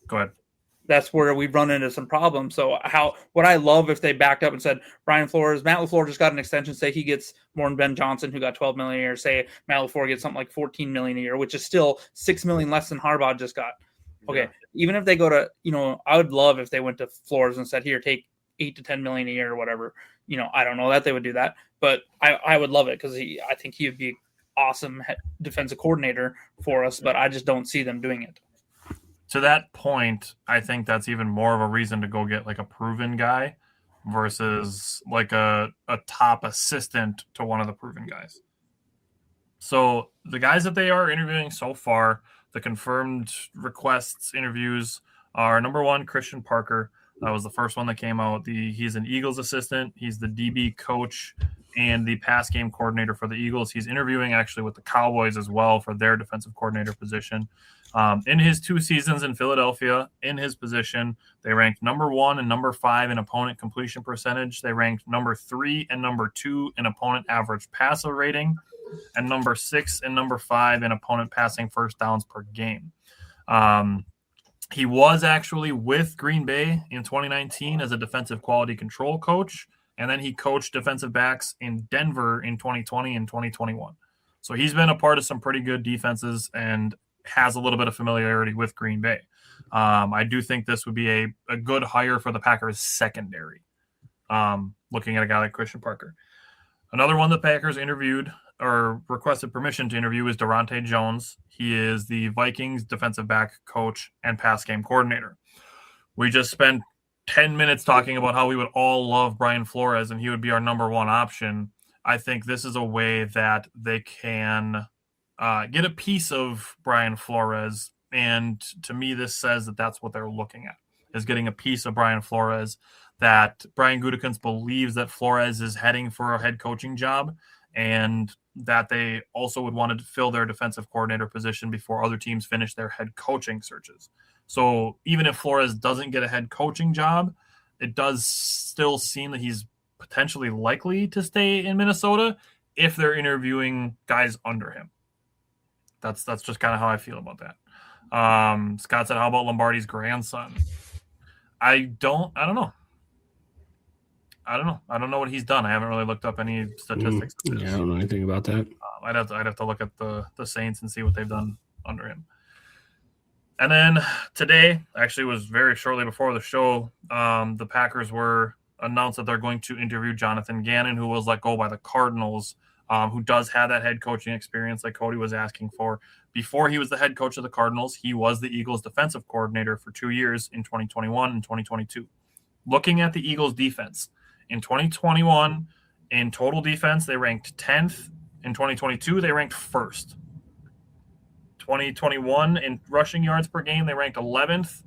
[SPEAKER 2] go ahead.
[SPEAKER 6] That's where we've run into some problems. So what I love if they backed up and said, Brian Flores, Matt LaFleur just got an extension. Say he gets more than Ben Johnson, who got $12 million a year. Say Matt LaFleur gets something like $14 million a year, which is still $6 million less than Harbaugh just got. Okay. Yeah. Even if they go to, I would love if they went to Flores and said, here, take $8 to $10 million a year or whatever. I don't know that they would do that, but I would love it because I think he would be an awesome defensive coordinator for us, but I just don't see them doing it.
[SPEAKER 2] To that point, I think that's even more of a reason to go get like a proven guy versus like a top assistant to one of the proven guys. So the guys that they are interviewing so far, the confirmed requests interviews are number 1, Christian Parker. That was the first one that came out. He's an Eagles assistant. He's the DB coach and the pass game coordinator for the Eagles. He's interviewing actually with the Cowboys as well for their defensive coordinator position. In his 2 seasons in Philadelphia, in his position, they ranked number 1 and number 5 in opponent completion percentage. They ranked number 3 and number 2 in opponent average passer rating, and number 6 and number 5 in opponent passing first downs per game. He was actually with Green Bay in 2019 as a defensive quality control coach, and then he coached defensive backs in Denver in 2020 and 2021. So he's been a part of some pretty good defenses and has a little bit of familiarity with Green Bay. I do think this would be a good hire for the Packers secondary, looking at a guy like Christian Parker. Another one the Packers interviewed or requested permission to interview is Durante Jones. He is the Vikings defensive back coach and pass game coordinator. We just spent 10 minutes talking about how we would all love Brian Flores and he would be our number 1 option. I think this is a way that they can get a piece of Brian Flores. And to me, this says that that's what they're looking at, is getting a piece of Brian Flores, that Brian Gutekunst believes that Flores is heading for a head coaching job and that they also would want to fill their defensive coordinator position before other teams finish their head coaching searches. So even if Flores doesn't get a head coaching job, it does still seem that he's potentially likely to stay in Minnesota if they're interviewing guys under him. That's just kind of how I feel about that. Scott said, how about Lombardi's grandson? I don't know. I don't know what he's done. I haven't really looked up any statistics.
[SPEAKER 5] Yeah, I don't know anything about that.
[SPEAKER 2] I'd have to look at the Saints and see what they've done under him. And then today, actually was very shortly before the show, the Packers were announced that they're going to interview Jonathan Gannon, who was let go by the Cardinals who does have that head coaching experience like Cody was asking for. Before he was the head coach of the Cardinals, he was the Eagles defensive coordinator for 2 years in 2021 and 2022. Looking at the Eagles defense, in 2021, in total defense, they ranked 10th. In 2022, they ranked 1st. 2021, in rushing yards per game, they ranked 11th.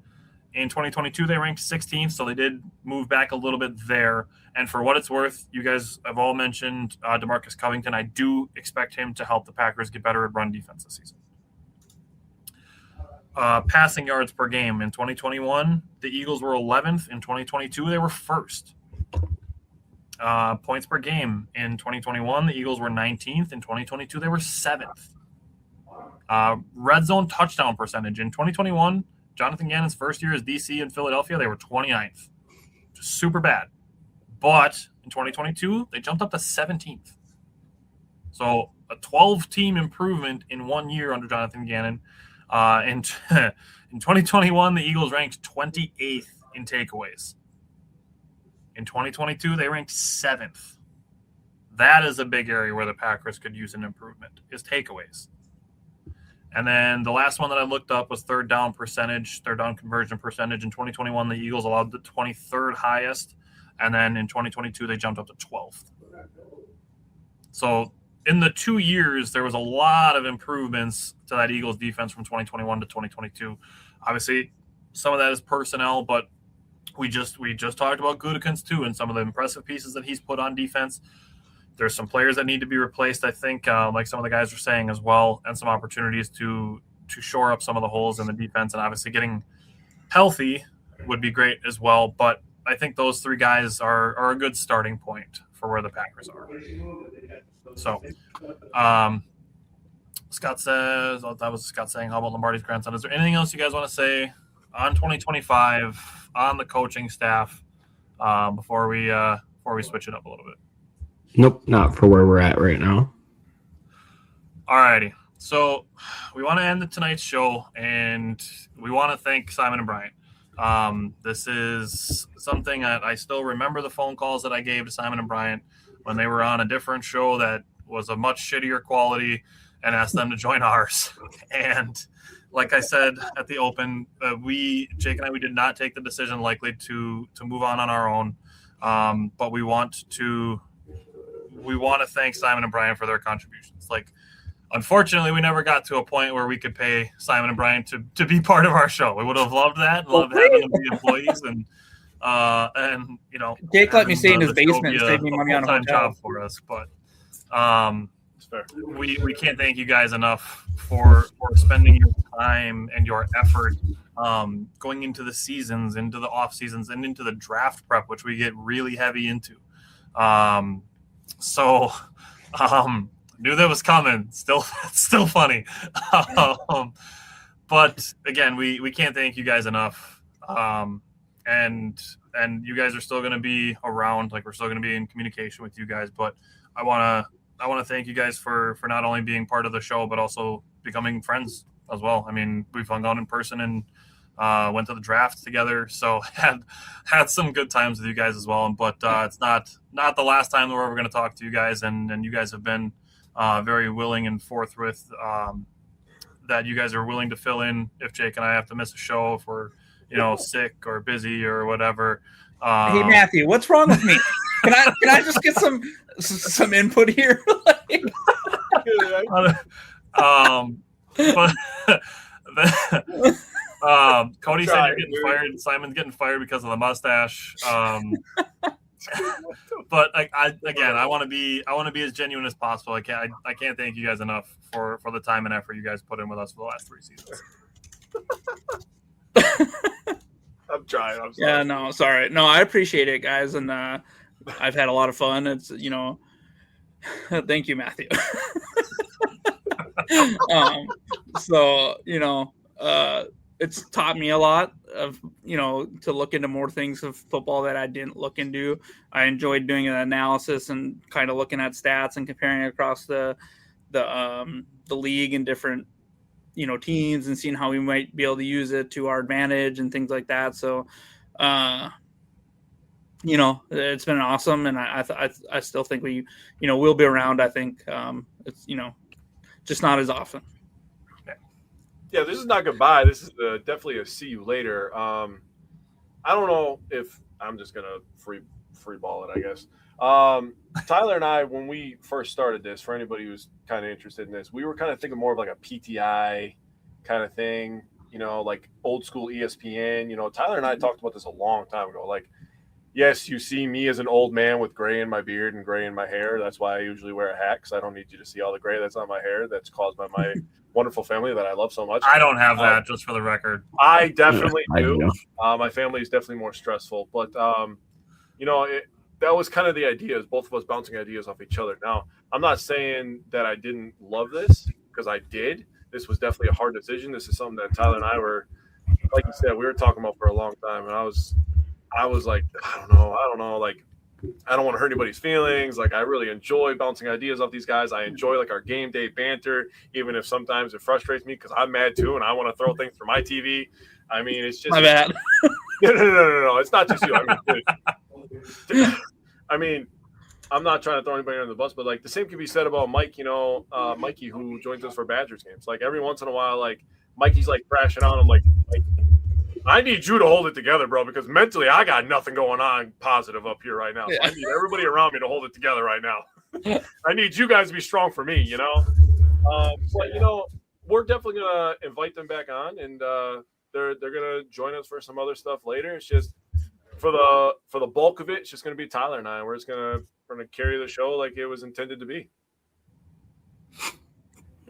[SPEAKER 2] In 2022, they ranked 16th, so they did move back a little bit there. And for what it's worth, you guys have all mentioned DeMarcus Covington. I do expect him to help the Packers get better at run defense this season. Passing yards per game. In 2021, the Eagles were 11th. In 2022, they were 1st. Points per game. In 2021, the Eagles were 19th. In 2022, they were 7th. Red zone touchdown percentage. In 2021, Jonathan Gannon's first year as DC in Philadelphia, they were 29th. Just super bad. But in 2022, they jumped up to 17th. So a 12-team improvement in 1 year under Jonathan Gannon. In 2021, the Eagles ranked 28th in takeaways. In 2022, they ranked 7th. That is a big area where the Packers could use an improvement, is takeaways. And then the last one that I looked up was third down conversion percentage. In 2021, the Eagles allowed the 23rd highest. And then in 2022, they jumped up to 12th. So in the 2 years, there was a lot of improvements to that Eagles defense from 2021 to 2022. Obviously, some of that is personnel, but we just talked about Gutekunst too, and some of the impressive pieces that he's put on defense. There's some players that need to be replaced, I think, like some of the guys are saying as well, and some opportunities to shore up some of the holes in the defense. And obviously getting healthy would be great as well. But I think those 3 guys are a good starting point for where the Packers are. So Scott says, that was Scott saying, how about Lombardi's grandson? Is there anything else you guys want to say on 2025, on the coaching staff, before we switch it up a little bit?
[SPEAKER 5] Nope, not for where we're at right now.
[SPEAKER 2] All righty. So we want to end tonight's show, and we want to thank Simon and Bryant. This is something that I still remember the phone calls that I gave to Simon and Bryant when they were on a different show that was a much shittier quality, and asked them to join ours. And like I said at the open, Jake and I, we did not take the decision likely to move on our own. But we want to thank Simon and Bryant for their contributions. Like, unfortunately, we never got to a point where we could pay Simon and Bryant to be part of our show. We would have loved that, loved having them be employees, and you know,
[SPEAKER 6] Jake let me stay in his basement and save me money on a hotel
[SPEAKER 2] job for us. But we can't thank you guys enough for spending your time and your effort going into the seasons, into the off seasons, and into the draft prep, which we get really heavy into. Knew that was coming. Still funny. But again, we can't thank you guys enough. And you guys are still going to be around. Like, we're still going to be in communication with you guys. But I want to thank you guys for not only being part of the show, but also becoming friends as well. I mean, we've hung out in person and went to the draft together, so had some good times with you guys as well. But it's not the last time that we're ever going to talk to you guys, and you guys have been very willing and forthwith that you guys are willing to fill in if Jake and I have to miss a show, if we're sick or busy or whatever.
[SPEAKER 6] Hey Matthew, what's wrong with me? Can I just get some input here?
[SPEAKER 2] But Cody said you're getting fired. Simon's getting fired because of the mustache. But I want to be as genuine as possible. I can't thank you guys enough for the time and effort you guys put in with us for the last 3 seasons.
[SPEAKER 4] I'm trying. I'm sorry.
[SPEAKER 6] Yeah, no, sorry. No, I appreciate it, guys, and I've had a lot of fun. It's thank you, Matthew. It's taught me a lot of, to look into more things of football that I didn't look into. I enjoyed doing an analysis and kind of looking at stats and comparing across the league and different, teams, and seeing how we might be able to use it to our advantage and things like that. So, it's been awesome, and I still think we, we'll be around. I think it's just not as often.
[SPEAKER 4] Yeah, this is not goodbye. This is definitely a see you later. I don't know if I'm just gonna free ball it, I guess. Tyler and I, when we first started this, for anybody who's kind of interested in this, we were kind of thinking more of like a PTI kind of thing, like old school ESPN. Tyler and I talked about this a long time ago. Like, yes, you see me as an old man with gray in my beard and gray in my hair. That's why I usually wear a hat, because I don't need you to see all the gray that's on my hair. That's caused by my wonderful family that I love so much.
[SPEAKER 2] I don't have that, just for the record.
[SPEAKER 4] I definitely do. My family is definitely more stressful, but that was kind of the idea, is both of us bouncing ideas off each other. Now, I'm not saying that I didn't love this, because I did. This was definitely a hard decision. This is something that Tyler and I were, like you said, we were talking about for a long time, and I was like, I don't know, like, I don't want to hurt anybody's feelings. Like, I really enjoy bouncing ideas off these guys. I enjoy like our game day banter, even if sometimes it frustrates me because I'm mad too and I want to throw things through my TV. I mean, it's just
[SPEAKER 6] my bad.
[SPEAKER 4] No. It's not just you. I mean, I'm not trying to throw anybody under the bus, but like the same can be said about Mike. Mikey, who joins us for Badgers games. Like every once in a while, like Mikey's like crashing out. I'm like, I need you to hold it together, bro, because mentally I got nothing going on positive up here right now. So I need everybody around me to hold it together right now. I need you guys to be strong for me, But we're definitely gonna invite them back on, and they're gonna join us for some other stuff later. It's just for the bulk of it, it's just gonna be Tyler and I. We're gonna carry the show like it was intended to be.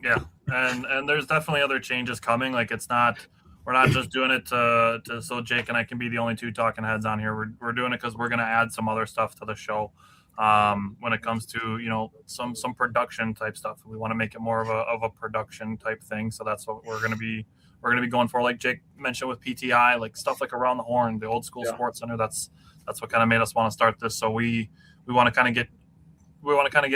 [SPEAKER 2] Yeah, and there's definitely other changes coming. Like we're not just doing it to so Jake and I can be the only two talking heads on here. We're doing it because we're going to add some other stuff to the show when it comes to some production type stuff. We want to make it more of a production type thing. So that's what we're going to be going for. Like Jake mentioned with PTI, like stuff like Around the Horn, the old school sports center. That's what kind of made us want to start this. So we want to kind of get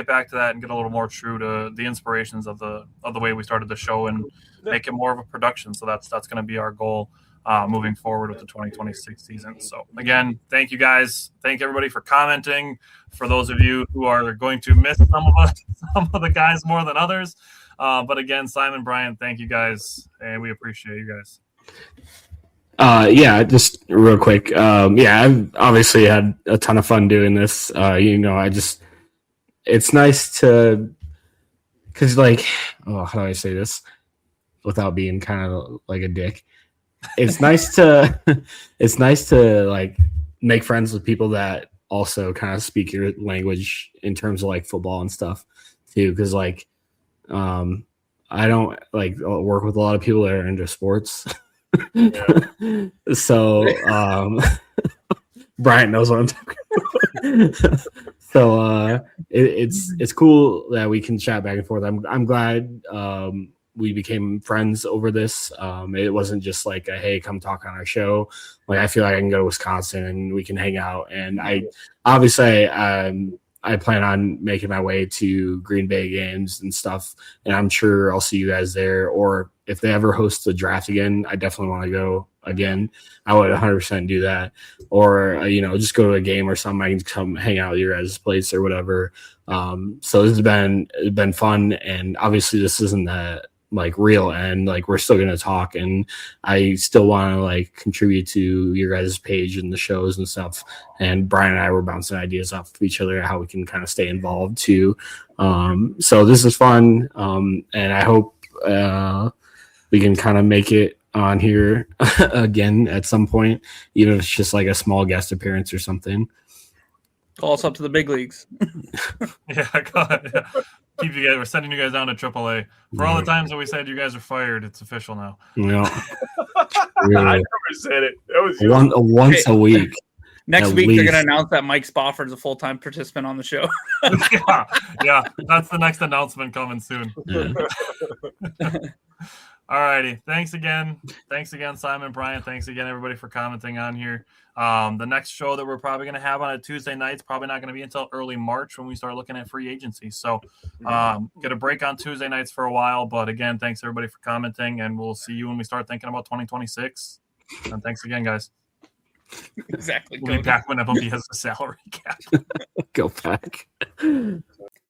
[SPEAKER 2] back to that and get a little more true to the inspirations of the way we started the show and make it more of a production. So that's going to be our goal moving forward with the 2026 season. So again, thank you guys. Thank everybody for commenting. For those of you who are going to miss some of the guys more than others. But again, Simon, Bryant, thank you guys. And we appreciate you guys.
[SPEAKER 5] Just real quick. I've obviously had a ton of fun doing this. It's nice to, because how do I say this without being kind of like a dick? It's nice to like make friends with people that also kind of speak your language in terms of like football and stuff too. Because I don't work with a lot of people that are into sports. So Bryant knows what I'm talking about. So it's cool that we can chat back and forth. I'm glad we became friends over this. It wasn't just like a, hey, come talk on our show. Like I feel like I can go to Wisconsin and we can hang out. And I plan on making my way to Green Bay games and stuff. And I'm sure I'll see you guys there. Or if they ever host the draft again, I definitely want to go again. I would 100% do that. Or, just go to a game or something. I can come hang out at your guys' place or whatever. So this has been fun. And obviously this isn't that real end. We're still going to talk, and I still want to contribute to your guys' page and the shows and stuff. And Brian and I were bouncing ideas off of each other, how we can kind of stay involved too. So this is fun. And I hope we can kind of make it on here again at some point, even if it's just like a small guest appearance or something.
[SPEAKER 6] Call us up to the big leagues.
[SPEAKER 2] Yeah, go ahead. Yeah. Keep you guys. We're sending you guys down to AAA. For all the times that we said you guys are fired, it's official now.
[SPEAKER 5] Yeah.
[SPEAKER 4] I never said it. It was
[SPEAKER 5] once a week.
[SPEAKER 6] Next week they're going to announce that Mike Spofford's a full-time participant on the show.
[SPEAKER 2] yeah, that's the next announcement coming soon.
[SPEAKER 5] Yeah.
[SPEAKER 2] All righty. Thanks again, Simon, Bryant. Thanks again, everybody, for commenting on here. The next show that we're probably going to have on a Tuesday night is probably not going to be until early March when we start looking at free agency. So get a break on Tuesday nights for a while. But again, thanks everybody for commenting, and we'll see you when we start thinking about 2026. And thanks again, guys.
[SPEAKER 6] Exactly.
[SPEAKER 2] We'll be back when MLB has a salary cap.
[SPEAKER 5] Go back.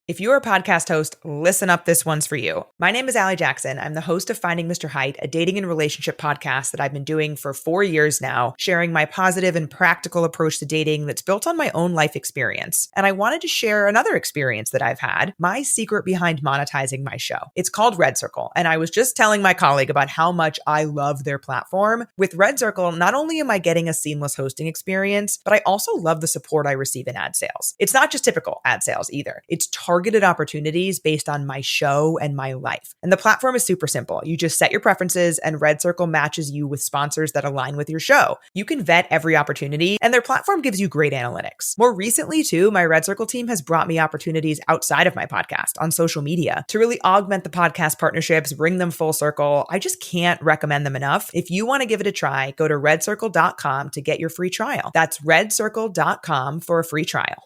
[SPEAKER 1] If you're a podcast host, listen up. This one's for you. My name is Allie Jackson. I'm the host of Finding Mr. Height, a dating and relationship podcast that I've been doing for 4 years now, sharing my positive and practical approach to dating that's built on my own life experience. And I wanted to share another experience that I've had, my secret behind monetizing my show. It's called Red Circle. And I was just telling my colleague about how much I love their platform. With Red Circle, not only am I getting a seamless hosting experience, but I also love the support I receive in ad sales. It's not just typical ad sales either. It's targeted opportunities based on my show and my life. And the platform is super simple. You just set your preferences and Red Circle matches you with sponsors that align with your show. You can vet every opportunity and their platform gives you great analytics. More recently too, my Red Circle team has brought me opportunities outside of my podcast on social media to really augment the podcast partnerships, bring them full circle. I just can't recommend them enough. If you want to give it a try, go to redcircle.com to get your free trial. That's redcircle.com for a free trial.